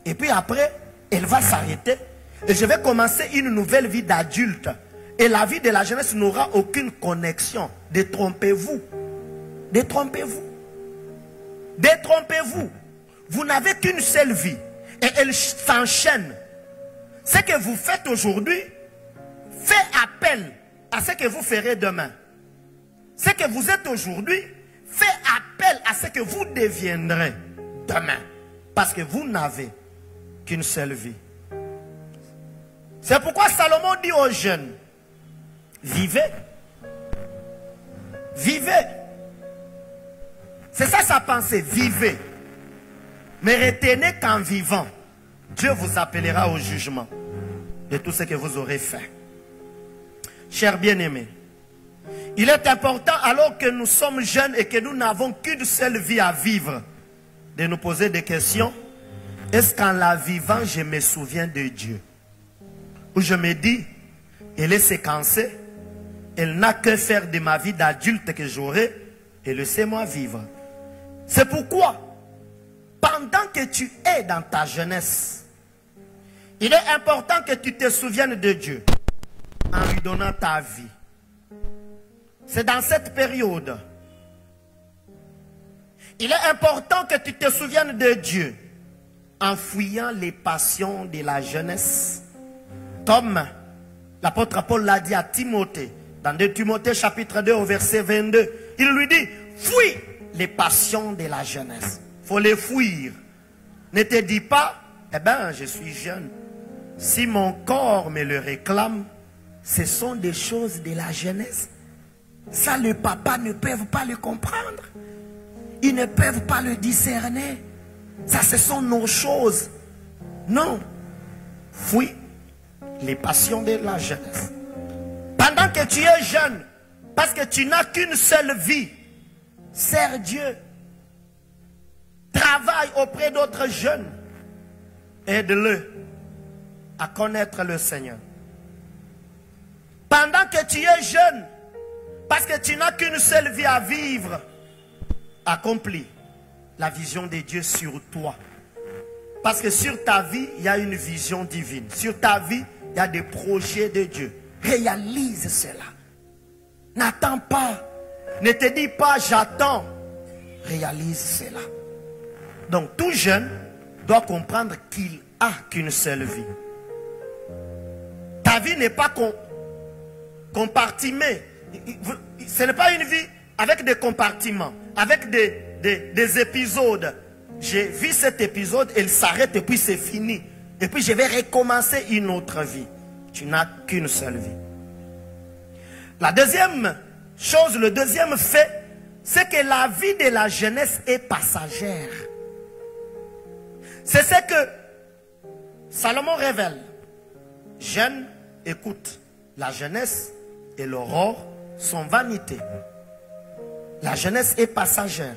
Et puis après, elle va s'arrêter. Et je vais commencer une nouvelle vie d'adulte. Et la vie de la jeunesse n'aura aucune connexion. Détrompez-vous. Détrompez-vous. Détrompez-vous. Vous n'avez qu'une seule vie. Et elle s'enchaîne. Ce que vous faites aujourd'hui fait appel à ce que vous ferez demain. Ce que vous êtes aujourd'hui fait appel à ce que vous deviendrez demain. Parce que vous n'avez qu'une seule vie. C'est pourquoi Salomon dit aux jeunes, vivez. Vivez. C'est ça sa pensée, vivez. Mais retenez qu'en vivant, Dieu vous appellera au jugement de tout ce que vous aurez fait. Chers bien-aimés, il est important alors que nous sommes jeunes et que nous n'avons qu'une seule vie à vivre, de nous poser des questions. Est-ce qu'en la vivant, je me souviens de Dieu? Ou je me dis, elle est séquencée, elle n'a que faire de ma vie d'adulte que j'aurai, et laissez-moi vivre. C'est pourquoi, pendant que tu es dans ta jeunesse, il est important que tu te souviennes de Dieu en lui donnant ta vie. C'est dans cette période. Il est important que tu te souviennes de Dieu en fuyant les passions de la jeunesse. Comme l'apôtre Paul l'a dit à Timothée, dans 2 Timothée chapitre 2 au verset 22, il lui dit, fuis les passions de la jeunesse. Il faut les fuir. Ne te dis pas, eh bien, je suis jeune. Si mon corps me le réclame, ce sont des choses de la jeunesse. Ça, le papa ne peuvent pas le comprendre. Ils ne peuvent pas le discerner. Ça, ce sont nos choses. Non. Fuis les passions de la jeunesse. Pendant que tu es jeune, parce que tu n'as qu'une seule vie, sers Dieu. Travaille auprès d'autres jeunes. Aide-le à connaître le Seigneur. Pendant que tu es jeune, parce que tu n'as qu'une seule vie à vivre, accomplis la vision de Dieu sur toi. Parce que sur ta vie, il y a une vision divine. Sur ta vie, il y a des projets de Dieu. Réalise cela. N'attends pas. Ne te dis pas j'attends. Réalise cela. Donc tout jeune doit comprendre qu'il a qu'une seule vie. Ta vie n'est pas compartimentée. Ce n'est pas une vie avec des compartiments, avec des épisodes. J'ai vu cet épisode, il s'arrête et puis c'est fini. Et puis je vais recommencer une autre vie. Tu n'as qu'une seule vie. La deuxième chose, le deuxième fait, c'est que la vie de la jeunesse est passagère. C'est ce que Salomon révèle. Jeune, écoute, la jeunesse et l'aurore sont vanité. La jeunesse est passagère.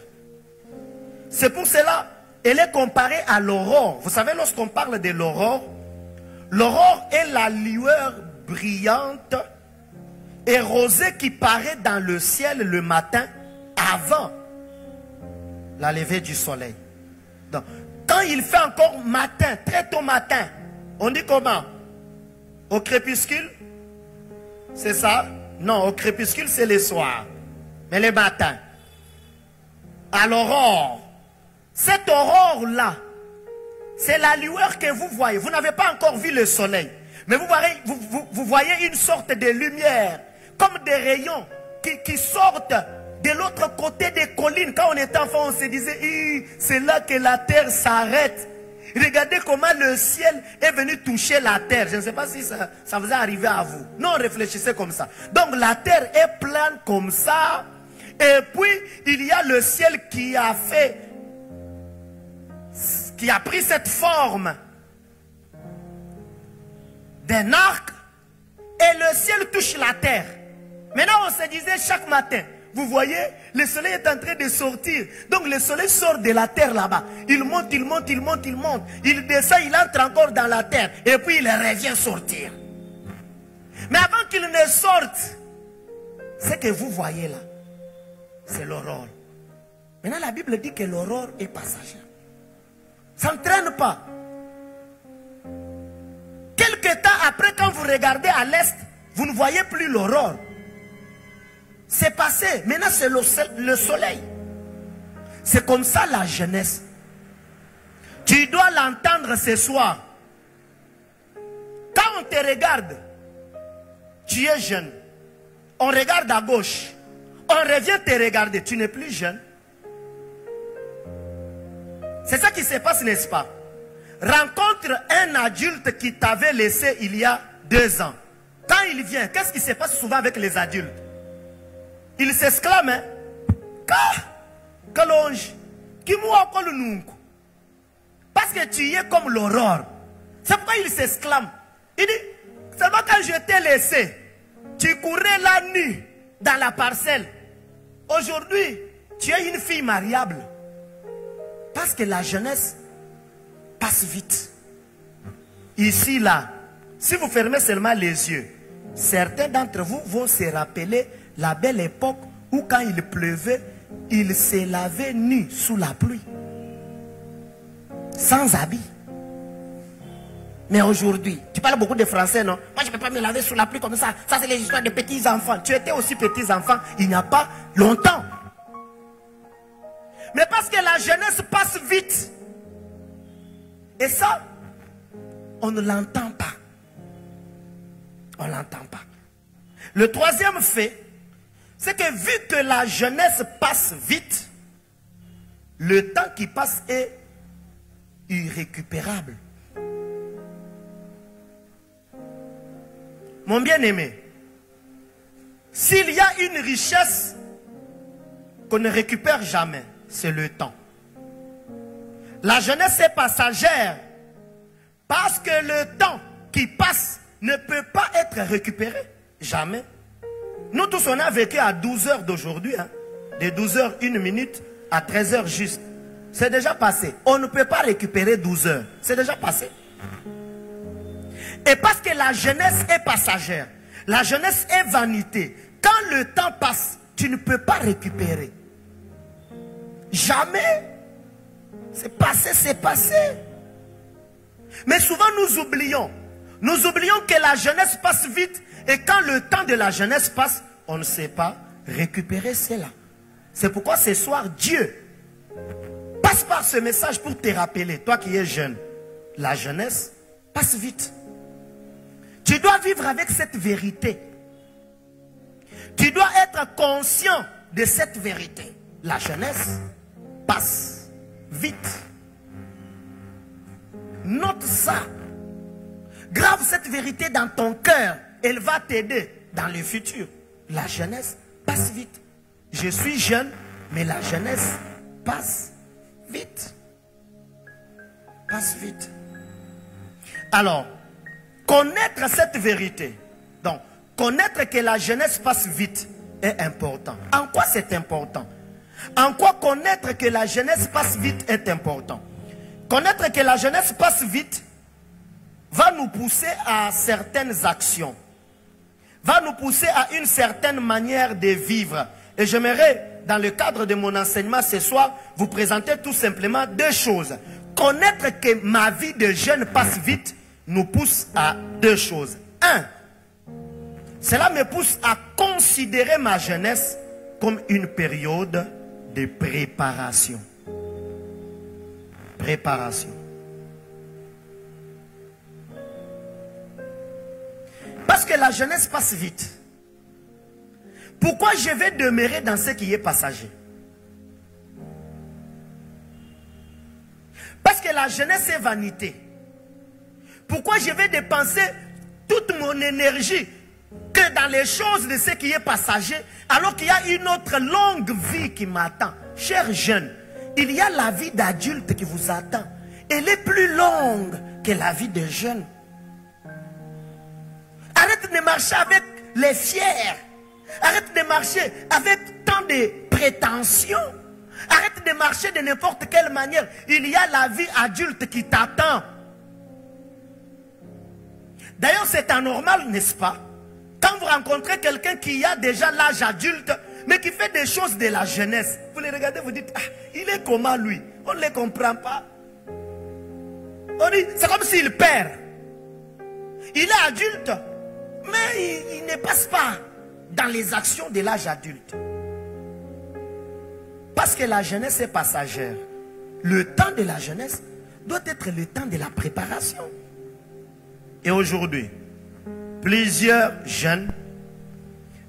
C'est pour cela, elle est comparée à l'aurore. Vous savez, lorsqu'on parle de l'aurore, l'aurore est la lueur brillante et rosée qui paraît dans le ciel le matin avant la levée du soleil. Donc, quand il fait encore matin, très tôt matin, on dit comment? Au crépuscule? C'est ça? Non, au crépuscule c'est le soir. Mais le matin. À l'aurore. Cette aurore-là, c'est la lueur que vous voyez. Vous n'avez pas encore vu le soleil. Mais vous voyez une sorte de lumière. Comme des rayons qui sortent de l'autre côté des collines. Quand on était enfant, on se disait, c'est là que la terre s'arrête. Regardez comment le ciel est venu toucher la terre. Je ne sais pas si ça vous est arrivé à vous. Non, réfléchissez comme ça. Donc la terre est plane comme ça. Et puis, il y a le ciel qui a pris cette forme d'un arc. Et le ciel touche la terre. Maintenant, on se disait chaque matin, vous voyez, le soleil est en train de sortir. Donc le soleil sort de la terre là-bas. Il monte, il monte, il monte, il monte. Il descend, il entre encore dans la terre. Et puis il revient sortir. Mais avant qu'il ne sorte, ce que vous voyez là, c'est l'aurore. Maintenant, la Bible dit que l'aurore est passagère. Ça ne traîne pas. Quelque temps après, quand vous regardez à l'est, vous ne voyez plus l'aurore. C'est passé. Maintenant, c'est le soleil. C'est comme ça la jeunesse. Tu dois l'entendre ce soir. Quand on te regarde, tu es jeune. On regarde à gauche. On revient te regarder. Tu n'es plus jeune. C'est ça qui se passe, n'est-ce pas? Rencontre un adulte qui t'avait laissé il y a 2 ans. Quand il vient, qu'est-ce qui se passe souvent avec les adultes? Ils s'exclament, hein? Parce que tu es comme l'aurore. C'est pourquoi il s'exclame. Il dit, seulement quand je t'ai laissé, tu courais la nuit dans la parcelle. Aujourd'hui, tu es une fille mariable. Parce que la jeunesse passe vite. Ici, là, si vous fermez seulement les yeux, certains d'entre vous vont se rappeler la belle époque où quand il pleuvait, il se lavait nu sous la pluie. Sans habit. Mais aujourd'hui, tu parles beaucoup de français, non? Moi, je ne peux pas me laver sous la pluie comme ça. Ça, c'est les histoires de petits enfants. Tu étais aussi petit enfant il n'y a pas longtemps. Mais parce que la jeunesse passe vite. Et ça, on ne l'entend pas. On ne l'entend pas. Le troisième fait, c'est que vu que la jeunesse passe vite, le temps qui passe est irrécupérable. Mon bien-aimé, s'il y a une richesse qu'on ne récupère jamais, c'est le temps. La jeunesse est passagère parce que le temps qui passe ne peut pas être récupéré. Jamais. Nous tous, on a vécu à 12 heures d'aujourd'hui. Hein, de 12 heures, 1 minute à 13 heures juste. C'est déjà passé. On ne peut pas récupérer 12 heures. C'est déjà passé. Et parce que la jeunesse est passagère, la jeunesse est vanité. Quand le temps passe, tu ne peux pas récupérer. Jamais. C'est passé, c'est passé. Mais souvent nous oublions. Nous oublions que la jeunesse passe vite. Et quand le temps de la jeunesse passe, on ne sait pas récupérer cela. C'est pourquoi ce soir, Dieu passe par ce message pour te rappeler, toi qui es jeune, la jeunesse passe vite. Tu dois vivre avec cette vérité. Tu dois être conscient de cette vérité. La jeunesse passe vite. Note ça. Grave cette vérité dans ton cœur. Elle va t'aider dans le futur. La jeunesse passe vite. Je suis jeune, mais la jeunesse passe vite. Passe vite. Alors, connaître cette vérité, donc, connaître que la jeunesse passe vite est important. En quoi c'est important? En quoi connaître que la jeunesse passe vite est important? Connaître que la jeunesse passe vite va nous pousser à certaines actions, va nous pousser à une certaine manière de vivre. Et j'aimerais, dans le cadre de mon enseignement ce soir, vous présenter tout simplement 2 choses. Connaître que ma vie de jeune passe vite nous pousse à 2 choses. 1, cela me pousse à considérer ma jeunesse comme une période de préparation. Préparation. Parce que la jeunesse passe vite. Pourquoi je vais demeurer dans ce qui est passager? Parce que la jeunesse est vanité. Pourquoi je vais dépenser toute mon énergie que dans les choses de ce qui est passager, alors qu'il y a une autre longue vie qui m'attend? Chers jeunes, il y a la vie d'adulte qui vous attend. Elle est plus longue que la vie de jeune. Arrête de marcher avec les fiers. Arrête de marcher avec tant de prétentions. Arrête de marcher de n'importe quelle manière. Il y a la vie adulte qui t'attend. D'ailleurs, c'est anormal, n'est-ce pas? Quand vous rencontrez quelqu'un qui a déjà l'âge adulte, mais qui fait des choses de la jeunesse, vous le regardez, vous dites, ah, il est comment lui? On ne les comprend pas. On dit, c'est comme s'il perd. Il est adulte, mais il ne passe pas dans les actions de l'âge adulte. Parce que la jeunesse est passagère. Le temps de la jeunesse doit être le temps de la préparation. Et aujourd'hui, plusieurs jeunes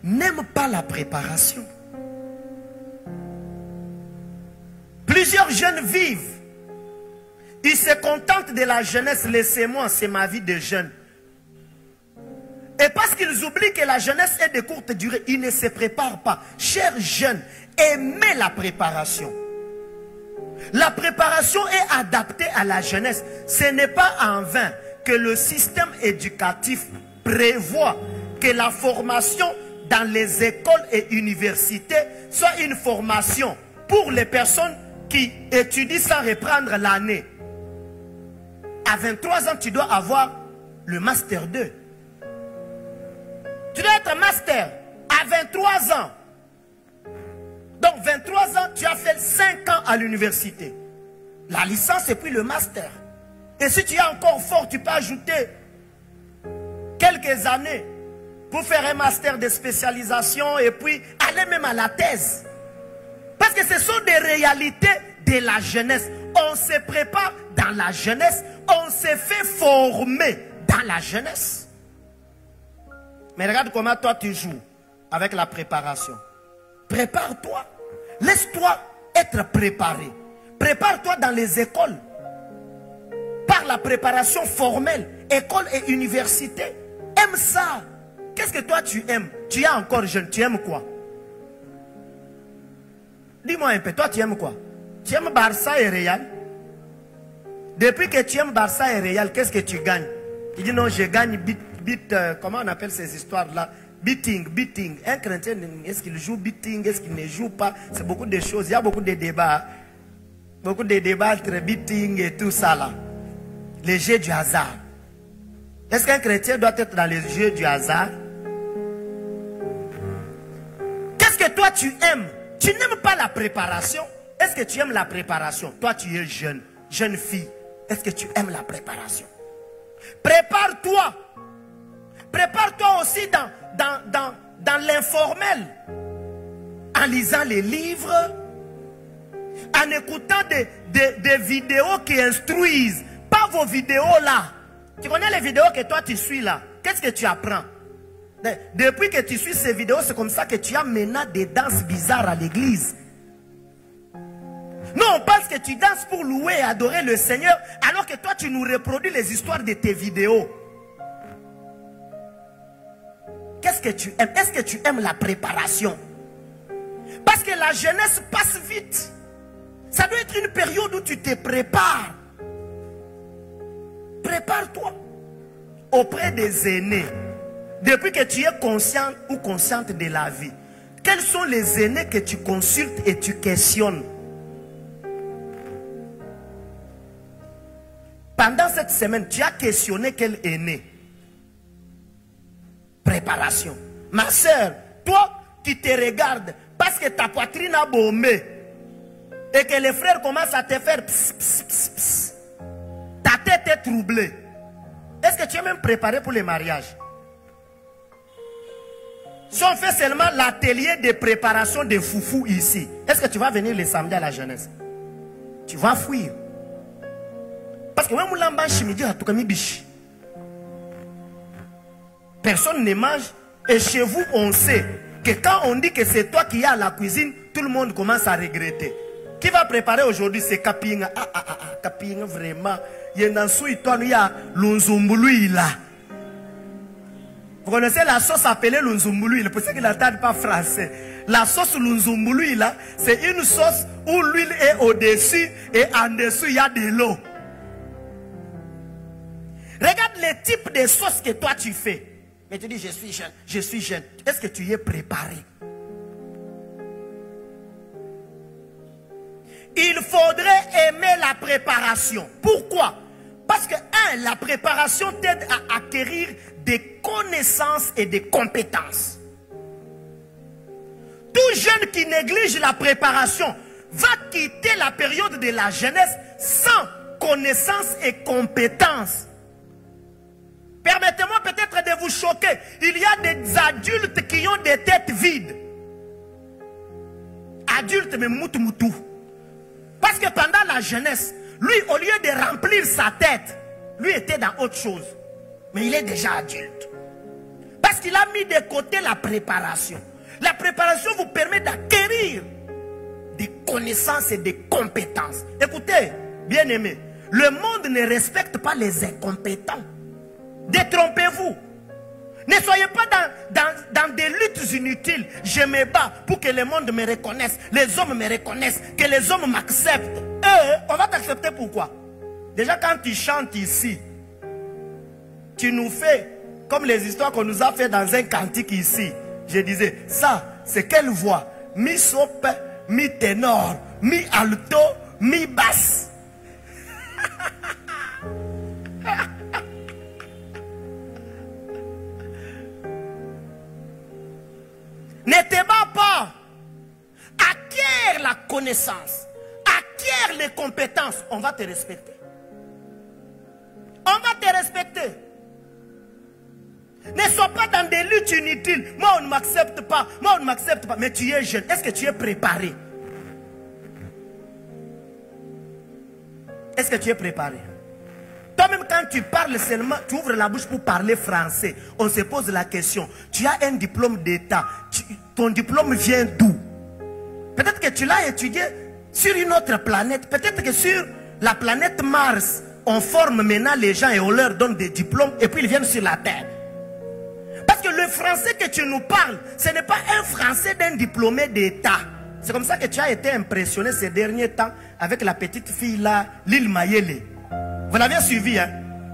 n'aiment pas la préparation. Plusieurs jeunes vivent. Ils se contentent de la jeunesse. Laissez-moi, c'est ma vie de jeune. Et parce qu'ils oublient que la jeunesse est de courte durée, ils ne se préparent pas. Chers jeunes, aimez la préparation. La préparation est adaptée à la jeunesse. Ce n'est pas en vain que le système éducatif prévoit que la formation dans les écoles et universités soit une formation pour les personnes qui étudient sans reprendre l'année. À 23 ans, tu dois avoir le Master 2. Tu dois être master à 23 ans. Donc 23 ans, tu as fait 5 ans à l'université. La licence et puis le master. Et si tu es encore fort, tu peux ajouter quelques années pour faire un master de spécialisation et puis aller même à la thèse. Parce que ce sont des réalités de la jeunesse. On se prépare dans la jeunesse. On se fait former dans la jeunesse. Mais regarde comment toi tu joues avec la préparation. Prépare-toi. Laisse-toi être préparé. Prépare-toi dans les écoles. Par la préparation formelle. École et université. Aime ça. Qu'est-ce que toi tu aimes? Tu es encore jeune. Tu aimes quoi? Dis-moi un peu. Toi tu aimes quoi? Tu aimes Barça et Real? Depuis que tu aimes Barça et Real, qu'est-ce que tu gagnes? Tu dis non, je gagne comment on appelle ces histoires-là? Beating. Un chrétien, est-ce qu'il joue beating? Est-ce qu'il ne joue pas? C'est beaucoup de choses. Il y a beaucoup de débats. Beaucoup de débats entre beating et tout ça là. Les jeux du hasard. Est-ce qu'un chrétien doit être dans les jeux du hasard? Qu'est-ce que toi tu aimes? Tu n'aimes pas la préparation? Est-ce que tu aimes la préparation? Toi tu es jeune, jeune fille. Est-ce que tu aimes la préparation? Prépare-toi. Prépare-toi aussi dans l'informel. En lisant les livres. En écoutant des vidéos qui instruisent. Pas vos vidéos là. Tu connais les vidéos que toi tu suis là. Qu'est-ce que tu apprends? Depuis que tu suis ces vidéos, c'est comme ça que tu as maintenant des danses bizarres à l'église. Non, on pense que tu danses pour louer et adorer le Seigneur, alors que toi tu nous reproduis les histoires de tes vidéos. Qu'est-ce que tu aimes? Est-ce que tu aimes la préparation? Parce que la jeunesse passe vite. Ça doit être une période où tu te prépares. Prépare-toi auprès des aînés. Depuis que tu es conscient ou consciente de la vie, quels sont les aînés que tu consultes et tu questionnes? Pendant cette semaine, tu as questionné quel aîné? Préparation. Ma soeur, toi qui te regardes parce que ta poitrine a baumé et que les frères commencent à te faire pss, pss, pss, pss. Ta tête est troublée. Est-ce que tu es même préparé pour le mariage? Si on fait seulement l'atelier de préparation des foufous ici, est-ce que tu vas venir le samedi à la jeunesse? Tu vas fuir. Parce que personne ne mange. Et chez vous, on sait que quand on dit que c'est toi qui es à la cuisine, tout le monde commence à regretter. Qui va préparer aujourd'hui? C'est Kapinga. Kapinga, vraiment. Il y a l'unzumbului là. Vous connaissez la sauce appelée l'unzumbului? Pour ceux qui n'entendent pas français. La sauce l'unzumbului là, c'est une sauce où l'huile est au-dessus et en dessous il y a de l'eau. Regarde les types de sauces que toi tu fais. Mais tu dis je suis jeune, je suis jeune. Est-ce que tu y es préparé? Il faudrait aimer la préparation. Pourquoi? Parce que la préparation t'aide à acquérir des connaissances et des compétences. Tout jeune qui néglige la préparation va quitter la période de la jeunesse sans connaissance et compétence. Permettez-moi peut-être de vous choquer. Il y a des adultes qui ont des têtes vides. Adultes, mais moutou. Parce que pendant la jeunesse, lui, au lieu de remplir sa tête, lui était dans autre chose. Mais il est déjà adulte. Parce qu'il a mis de côté la préparation. La préparation vous permet d'acquérir des connaissances et des compétences. Écoutez, bien-aimés, le monde ne respecte pas les incompétents. Détrompez-vous. Ne soyez pas dans des luttes inutiles. Je me bats pour que le monde me reconnaisse, les hommes me reconnaissent, que les hommes m'acceptent. On va t'accepter pourquoi? Déjà quand tu chantes ici, tu nous fais comme les histoires qu'on nous a fait dans un cantique ici. Je disais, ça, c'est quelle voix? Mi-sope, mi-ténor, mi-alto, mi-basse. Ne te bats pas. Acquiert la connaissance. Acquiert les compétences. On va te respecter. On va te respecter. Ne sois pas dans des luttes inutiles. Moi, on ne m'accepte pas. Moi, on ne m'accepte pas. Mais tu es jeune. Est-ce que tu es préparé? Est-ce que tu es préparé? Toi-même, quand tu parles seulement, tu ouvres la bouche pour parler français. On se pose la question. Tu as un diplôme d'État. Ton diplôme vient d'où? Peut-être que tu l'as étudié sur une autre planète. Peut-être que sur la planète Mars, on forme maintenant les gens et on leur donne des diplômes et puis ils viennent sur la Terre. Parce que le français que tu nous parles, ce n'est pas un français d'un diplômé d'État. C'est comme ça que tu as été impressionné ces derniers temps avec la petite fille là, Lil Mayele. Vous l'avez suivi, hein?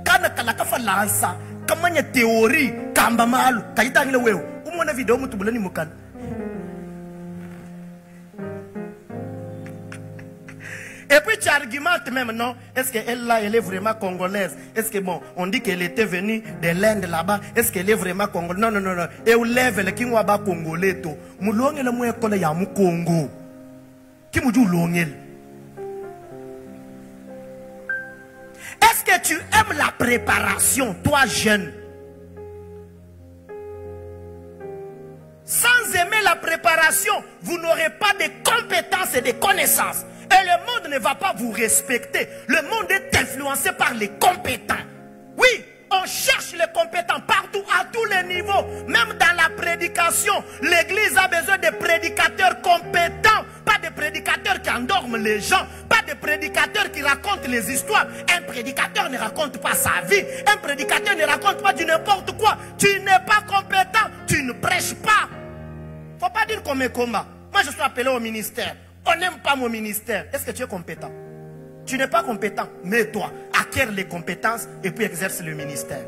Quand tu as comment il y a théorie, Kambamalu, Kaïtang le Weu, où mon vidéo Moutoubulani Moukan. Et puis tu argumentes même, non? Est-ce qu'elle là, elle est vraiment congolaise? Est-ce que bon, on dit qu'elle était venue de l'Inde là-bas? Est-ce qu'elle est vraiment congolaise? Non, non, non, non. Et où lève le king waba congolais to. Moulongé le moué kole ya mou Congo. Qui mou djou longel? Est-ce que tu aimes la préparation, toi jeune? Sans aimer la préparation, vous n'aurez pas de compétences et de connaissances. Et le monde ne va pas vous respecter. Le monde est influencé par les compétents. Oui, on cherche les compétents partout, à tous les niveaux. Même dans la prédication, l'église a besoin de prédicateurs compétents. Pas de prédicateurs qui endorment les gens. Pas de prédicateurs qui racontent les histoires. Un prédicateur ne raconte pas sa vie. Un prédicateur ne raconte pas du n'importe quoi. Tu n'es pas compétent, tu ne prêches pas. Faut pas dire qu'on me combat. Moi je suis appelé au ministère. On n'aime pas mon ministère. Est-ce que tu es compétent? Tu n'es pas compétent. Mais toi, acquiers les compétences et puis exerce le ministère.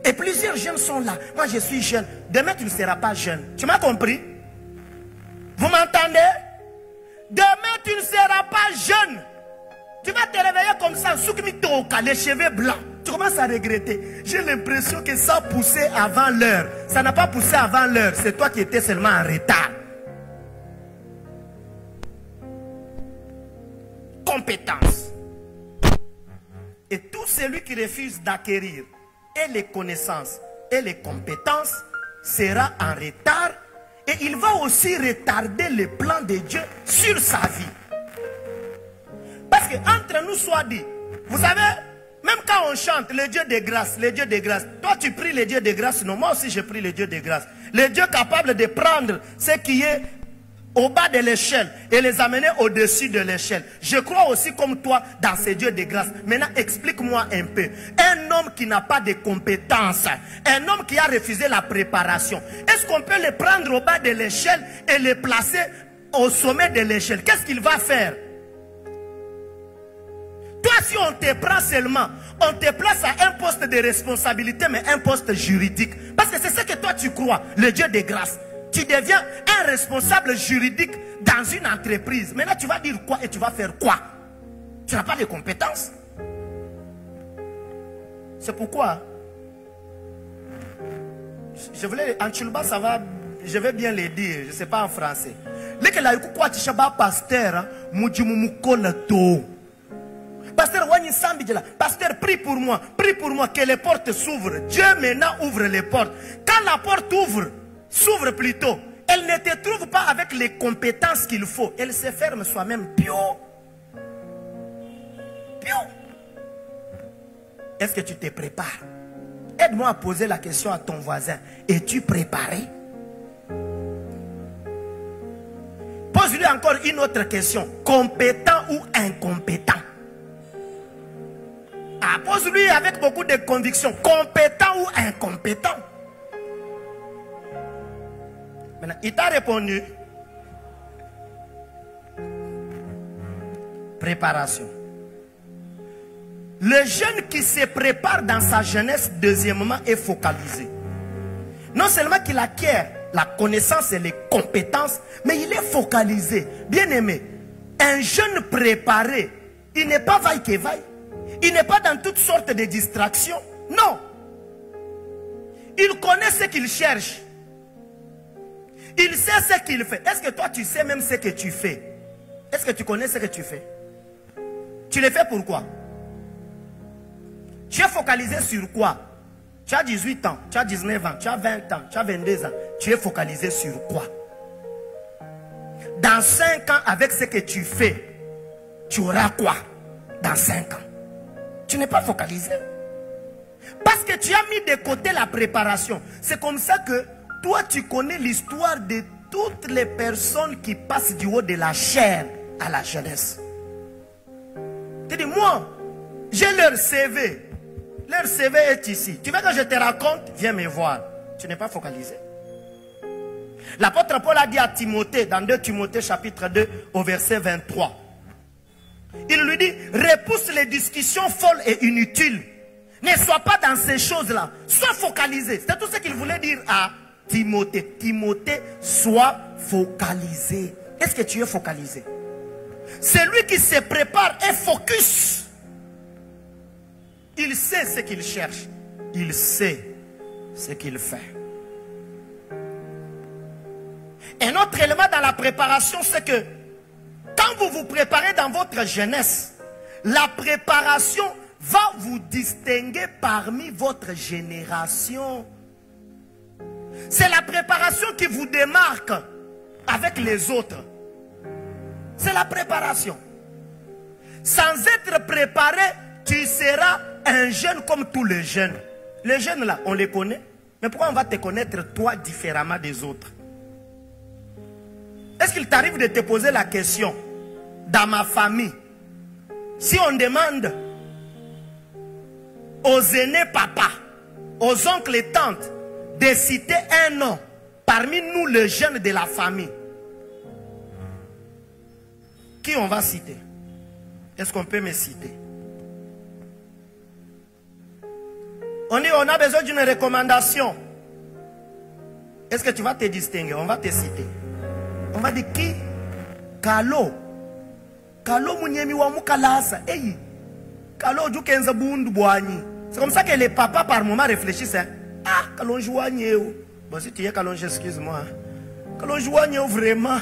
Et plusieurs jeunes sont là. Moi, je suis jeune. Demain, tu ne seras pas jeune. Tu m'as compris? Vous m'entendez? Demain, tu ne seras pas jeune. Tu vas te réveiller comme ça, les cheveux blancs. Tu commences à regretter. J'ai l'impression que ça poussait avant l'heure. Ça n'a pas poussé avant l'heure. C'est toi qui étais seulement en retard. Compétence. Et tout celui qui refuse d'acquérir et les connaissances et les compétences sera en retard et il va aussi retarder le plan de Dieu sur sa vie. Parce que entre nous soit dit, vous savez, même quand on chante le Dieu de grâce, le Dieu de grâce, toi tu pries le Dieu de grâce, non, moi aussi je prie le Dieu de grâce. Le Dieu capable de prendre ce qui est au bas de l'échelle et les amener au-dessus de l'échelle. Je crois aussi comme toi dans ces dieux de grâce. Maintenant, explique-moi un peu. Un homme qui n'a pas de compétences, un homme qui a refusé la préparation, est-ce qu'on peut le prendre au bas de l'échelle et le placer au sommet de l'échelle? Qu'est-ce qu'il va faire? Toi, si on te prend seulement, on te place à un poste de responsabilité, mais un poste juridique. Parce que c'est ce que toi tu crois, le Dieu de grâce. Tu deviens un responsable juridique dans une entreprise. Maintenant, tu vas dire quoi et tu vas faire quoi? Tu n'as pas de compétences. C'est pourquoi je voulais, en Tchulba, ça va, je vais bien le dire, je ne sais pas en français. Leke la yuku kwa tishaba pasteur, mujimu mukola to. Pasteur, wani sambi djela. Pasteur, prie pour moi, que les portes s'ouvrent. Dieu maintenant ouvre les portes. Quand la porte s'ouvre plutôt, elle ne te trouve pas avec les compétences qu'il faut. Elle se ferme soi-même. Pio. Est-ce que tu te prépares? Aide-moi à poser la question à ton voisin. Es-tu préparé? Pose-lui encore une autre question. Compétent ou incompétent? Ah, pose-lui avec beaucoup de conviction. Compétent ou incompétent? Maintenant, il t'a répondu. Préparation. Le jeune qui se prépare dans sa jeunesse, deuxièmement, est focalisé. Non seulement qu'il acquiert la connaissance et les compétences, mais il est focalisé. Bien aimé, un jeune préparé, il n'est pas vaille-que-vaille. Il n'est pas dans toutes sortes de distractions. Non. Il connaît ce qu'il cherche. Il sait ce qu'il fait. Est-ce que toi, tu sais même ce que tu fais? Est-ce que tu connais ce que tu fais? Tu le fais pourquoi? Tu es focalisé sur quoi? Tu as 18 ans, tu as 19 ans, tu as 20 ans, tu as 22 ans. Tu es focalisé sur quoi? Dans 5 ans, avec ce que tu fais, tu auras quoi? Dans 5 ans. Tu n'es pas focalisé. Parce que tu as mis de côté la préparation. C'est comme ça que toi, tu connais l'histoire de toutes les personnes qui passent du haut de la chair à la jeunesse. Tu dis, moi, j'ai leur CV. Leur CV est ici. Tu veux que je te raconte? Viens me voir. Tu n'es pas focalisé. L'apôtre Paul a dit à Timothée, dans 2 Timothée chapitre 2, au verset 23. Il lui dit, repousse les discussions folles et inutiles. Ne sois pas dans ces choses-là. Sois focalisé. C'est tout ce qu'il voulait dire à Timothée. Timothée, sois focalisé. Est-ce que tu es focalisé? Celui qui se prépare est focus. Il sait ce qu'il cherche. Il sait ce qu'il fait. Un autre élément dans la préparation, c'est que quand vous vous préparez dans votre jeunesse, la préparation va vous distinguer parmi votre génération. C'est la préparation qui vous démarque avec les autres. C'est la préparation. Sans être préparé, tu seras un jeune comme tous les jeunes. Les jeunes là, on les connaît. Mais pourquoi on va te connaître toi différemment des autres? Est-ce qu'il t'arrive de te poser la question, dans ma famille, si on demande aux aînés papa, aux oncles et tantes, de citer un nom parmi nous les jeunes de la famille, qui on va citer? Est-ce qu'on peut me citer? On a besoin d'une recommandation. Est-ce que tu vas te distinguer? On va te citer. On va dire qui? Kalo. Kalo munyemi wa mukalasa. Hey. Kalo du kenza bundu boani. C'est comme ça que les papas par moment réfléchissent. Hein? Ah, Kalo jouanye. Bon, si tu es Kalo, excuse-moi. Kalo jouanye vraiment.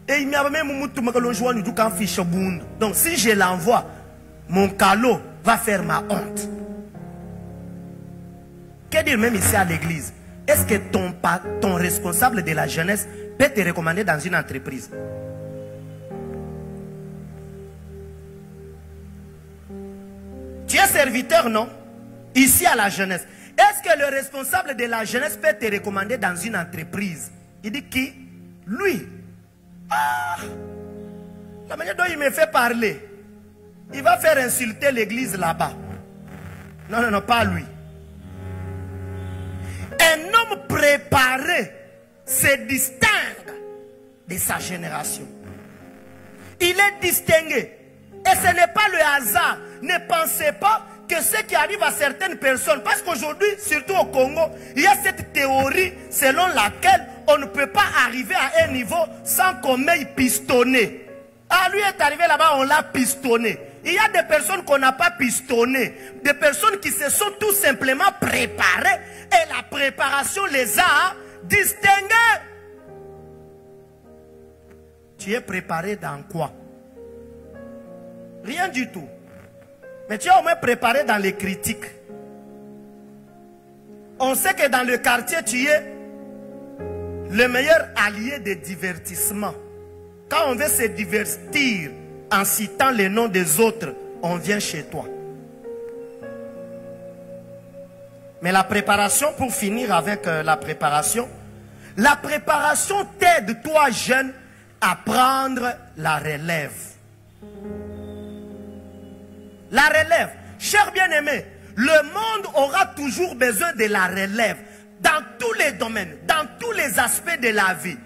Et il n'y a même un moutou Kalo jouanye du kan fiche bundu. Donc si je l'envoie, mon Kalo va faire ma honte. Que dire même ici à l'église? Est-ce que ton responsable de la jeunesse peut te recommander dans une entreprise? Tu es serviteur, non? Ici à la jeunesse. Est-ce que le responsable de la jeunesse peut te recommander dans une entreprise? Il dit qui? Lui. Ah! La manière dont il me fait parler, il va faire insulter l'église là-bas. Non, non, non, pas lui. Un homme préparé se distingue de sa génération. Il est distingué. Et ce n'est pas le hasard. Ne pensez pas que ce qui arrive à certaines personnes, parce qu'aujourd'hui, surtout au Congo, il y a cette théorie selon laquelle on ne peut pas arriver à un niveau sans qu'on m'ait pistonné. Ah, lui est arrivé là-bas, on l'a pistonné. Il y a des personnes qu'on n'a pas pistonnées, des personnes qui se sont tout simplement préparées et la préparation les a distinguées. Tu es préparé dans quoi? Rien du tout. Mais tu es au moins préparé dans les critiques. On sait que dans le quartier, tu es le meilleur allié des divertissements. Quand on veut se divertir en citant les noms des autres, on vient chez toi. Mais la préparation, pour finir avec la préparation t'aide, toi jeune, à prendre la relève. La relève. Cher bien-aimé, le monde aura toujours besoin de la relève. Dans tous les domaines, dans tous les aspects de la vie.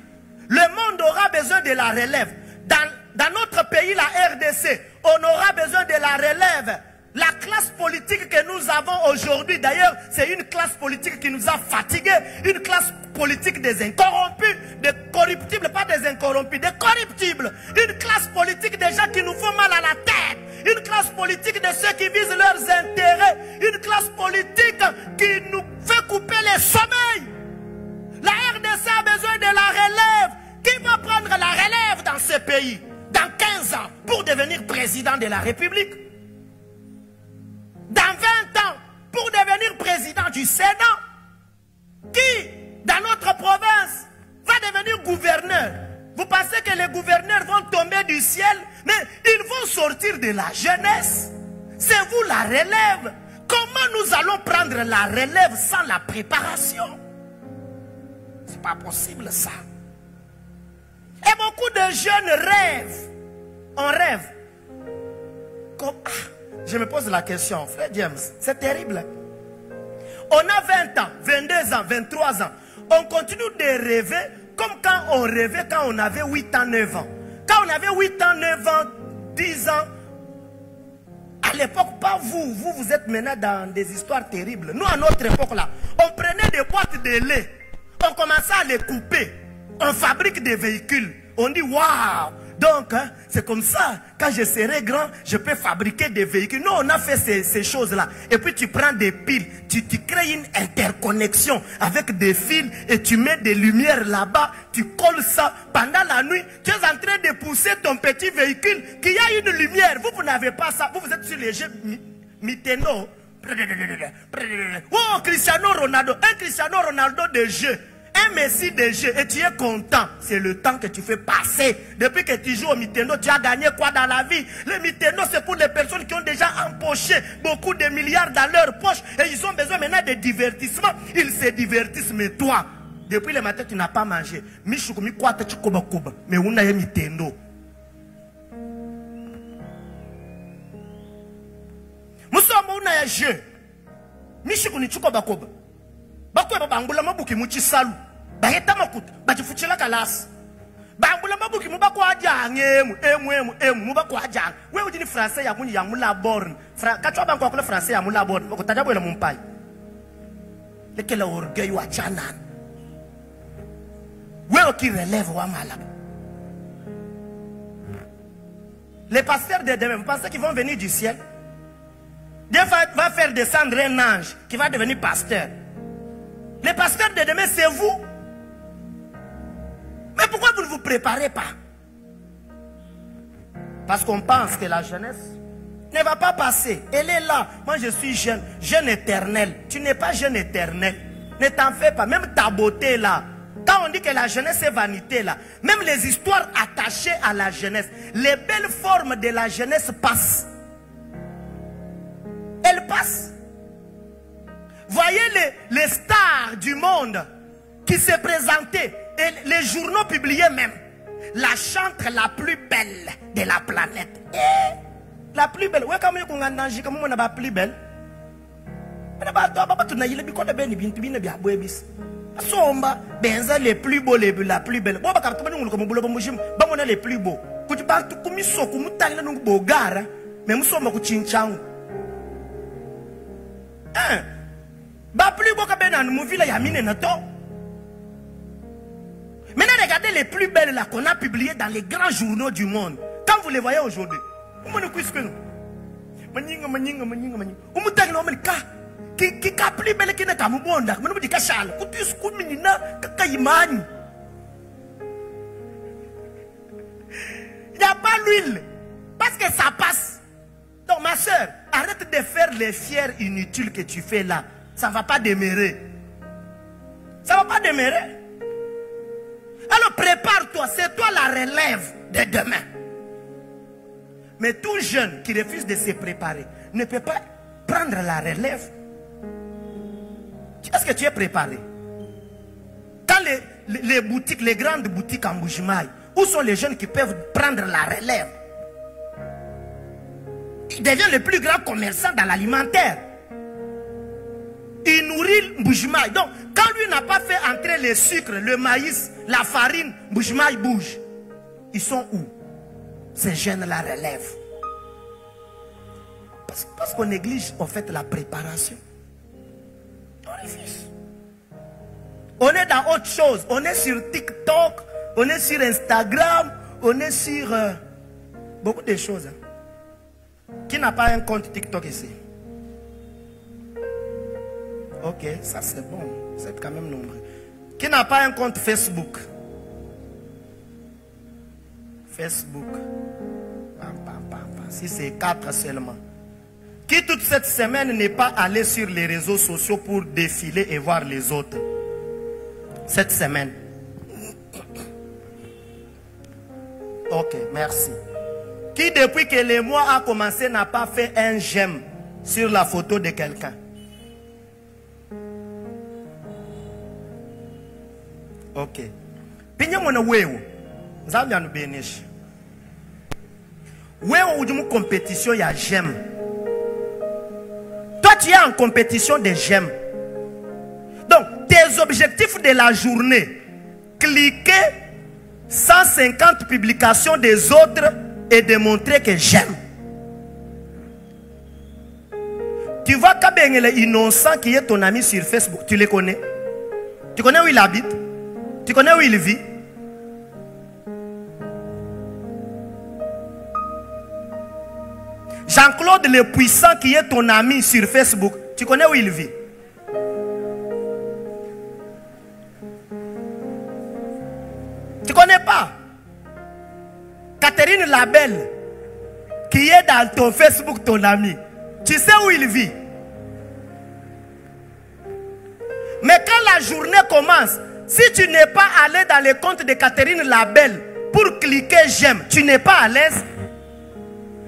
Le monde aura besoin de la relève. Dans notre pays, la RDC, on aura besoin de la relève. La classe politique que nous avons aujourd'hui, d'ailleurs, c'est une classe politique qui nous a fatigués. Une classe politique des incorrompus, des corruptibles, pas des incorrompus, des corruptibles. Une classe politique des gens qui nous font mal à la tête. Une classe politique de ceux qui visent leurs intérêts. Une classe politique qui nous fait couper les sommeils. La RDC a besoin de la relève. Qui va prendre la relève dans ce pays dans 15 ans pour devenir président de la République? Dans 20 ans pour devenir président du Sénat? Qui, dans notre province, va devenir gouverneur? Vous pensez que les gouverneurs vont tomber du ciel? Mais ils vont sortir de la jeunesse. C'est vous la relève. Comment nous allons prendre la relève sans la préparation? C'est pas possible ça. Et beaucoup de jeunes rêvent. On rêve. Comme, je me pose la question, frère James, c'est terrible. On a 20 ans, 22 ans, 23 ans. On continue de rêver comme quand on rêvait quand on avait 8 ans, 9 ans. Quand on avait 8 ans, 9 ans, 10 ans, à l'époque, pas vous. Vous êtes maintenant dans des histoires terribles. Nous, à notre époque là, on prenait des boîtes de lait. On commençait à les couper. On fabrique des véhicules. On dit waouh. Donc, hein, c'est comme ça. Quand je serai grand, je peux fabriquer des véhicules. Nous, on a fait ces choses-là. Et puis, tu prends des piles. Tu crées une interconnexion avec des fils. Et tu mets des lumières là-bas. Tu colles ça. Pendant la nuit, tu es en train de pousser ton petit véhicule. Qu'il y a une lumière. Vous n'avez pas ça. Vous êtes sur les jeux Nintendo. Oh, Cristiano Ronaldo. Un Cristiano Ronaldo de jeu. Un Messi de jeu et tu es content. C'est le temps que tu fais passer. Depuis que tu joues au Nintendo, tu as gagné quoi dans la vie? Le Nintendo, c'est pour les personnes qui ont déjà empoché beaucoup de milliards dans leur poche. Et ils ont besoin maintenant de divertissement. Ils se divertissent, mais toi, depuis le matin, tu n'as pas mangé. Mais on a un Nintendo. Nous sommes un jeu. Bakwe bangula mabuki muchi salu baheta makuta bachifuchila kalasi bangula mabuki mubako ajange emu mubako ajange wewe ujini français ya kunyi ya mula born katwa banko akule français ya mula born bako tajabo ila mumpai lekela orgueil wa chanan wewe qui relève wa malaba. Les pasteurs de demain, vous pensez qu'ils vont venir du ciel? Dieu va faire descendre un ange qui va devenir pasteur. Les pasteurs de demain, c'est vous. Mais pourquoi vous ne vous préparez pas? Parce qu'on pense que la jeunesse ne va pas passer. Elle est là. Moi, je suis jeune. Jeune éternel. Tu n'es pas jeune éternel. Ne t'en fais pas. Même ta beauté là. Quand on dit que la jeunesse est vanité là. Même les histoires attachées à la jeunesse. Les belles formes de la jeunesse passent. Elles passent. Voyez les stars du monde qui se présentaient. Et les journaux publiaient même. La chantre la plus belle de la planète. Et la plus belle. Ouais, comme on a la plus belle. Les plus beaux, la plus belle. Les plus beaux. Mais nous sommes plus beau que maintenant, regardez les plus belles là qu'on a publiées dans les grands journaux du monde. Quand vous les voyez aujourd'hui, pas l'huile. Parce que ça passe. Donc ma soeur, arrête de faire les fiers inutiles que tu fais là. Ça ne va pas demeurer. Ça ne va pas demeurer. Alors prépare-toi, c'est toi la relève de demain. Mais tout jeune qui refuse de se préparer ne peut pas prendre la relève. Est-ce que tu es préparé? Quand les boutiques, les grandes boutiques en Bujimaï, où sont les jeunes qui peuvent prendre la relève? Il devient le plus grand commerçant dans l'alimentaire. Il nourrit Bujimaï. Donc, quand lui n'a pas fait entrer le sucre, le maïs, la farine, Bujimaï bouge. Ils sont où? Ces jeunes la relève. Parce qu'on néglige en fait la préparation. On refuse. On est dans autre chose. On est sur TikTok, on est sur Instagram, on est sur beaucoup de choses. Qui n'a pas un compte TikTok ici? Ok, ça c'est bon. C'est quand même nombreux. Qui n'a pas un compte Facebook? Facebook. Si c'est 4 seulement. Qui toute cette semaine n'est pas allé sur les réseaux sociaux pour défiler et voir les autres? Cette semaine. Ok, merci. Qui depuis que le mois a commencé n'a pas fait un j'aime sur la photo de quelqu'un? Ok. Pinya mwana wewe. Nzambi anu beneshi. Wewe ujumu compétition ya j'aime. Toi tu es en compétition de j'aime. Donc tes objectifs de la journée, cliquer 150 publications des autres et démontrer que j'aime. Tu vois Kabengele innocent qui est ton ami sur Facebook, tu le connais? Tu connais où il habite? Tu connais où il vit? Jean-Claude le Puissant qui est ton ami sur Facebook, tu connais où il vit? Tu connais pas? Catherine Labelle qui est dans ton Facebook, ton ami, tu sais où il vit? Mais quand la journée commence, si tu n'es pas allé dans le compte de Catherine Labelle pour cliquer j'aime, tu n'es pas à l'aise.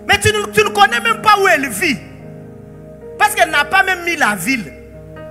Mais tu ne connais même pas où elle vit. Parce qu'elle n'a pas même mis la ville.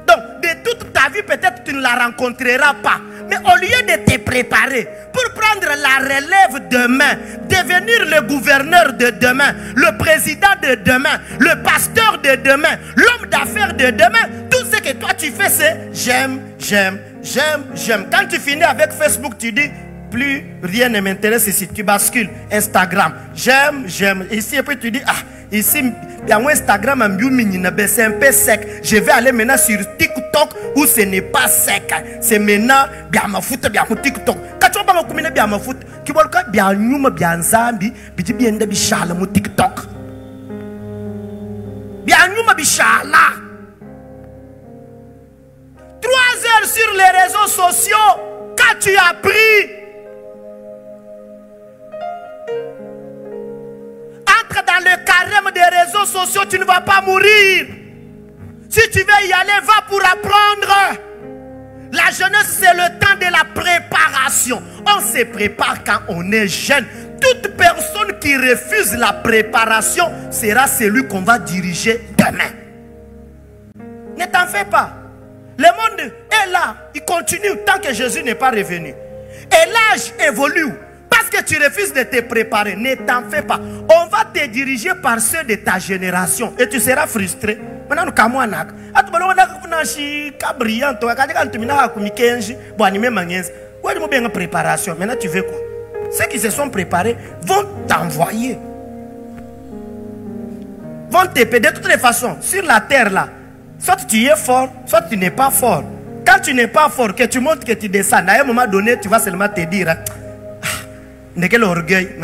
Donc, de toute ta vie, peut-être tu ne la rencontreras pas. Mais au lieu de te préparer pour prendre la relève demain, devenir le gouverneur de demain, le président de demain, le pasteur de demain, l'homme d'affaires de demain, tout ce que toi tu fais, c'est j'aime, j'aime, j'aime, j'aime. Quand tu finis avec Facebook, tu dis plus rien ne m'intéresse ici. Tu bascules Instagram. J'aime, j'aime. Ici, et puis tu dis, ah, ici, Instagram, c'est un peu sec. Je vais aller maintenant sur TikTok où ce n'est pas sec. C'est maintenant, bien ma foot, bien mon TikTok. Quand tu vas me bien ma foot, tu vas bien nous, bien Zambi, bien de bichala, mon TikTok. Bien nous, bichala. 3 heures sur les réseaux sociaux, quand tu as pris. Dans le carême des réseaux sociaux, tu ne vas pas mourir. Si tu veux y aller, va pour apprendre. La jeunesse, c'est le temps de la préparation. On se prépare quand on est jeune. Toute personne qui refuse la préparation sera celui qu'on va diriger demain. Ne t'en fais pas. Le monde est là. Il continue tant que Jésus n'est pas revenu. Et l'âge évolue. Parce que tu refuses de te préparer, ne t'en fais pas. On va te diriger par ceux de ta génération et tu seras frustré. Maintenant, nous sommes là. Préparation. Maintenant, tu veux quoi? Ceux qui se sont préparés vont t'envoyer. Vont t'épée. De toutes les façons, sur la terre là, soit tu es fort, soit tu n'es pas fort. Quand tu n'es pas fort, que tu montres que tu descends, à un moment donné, tu vas seulement te dire. N'est-ce que l'orgueil,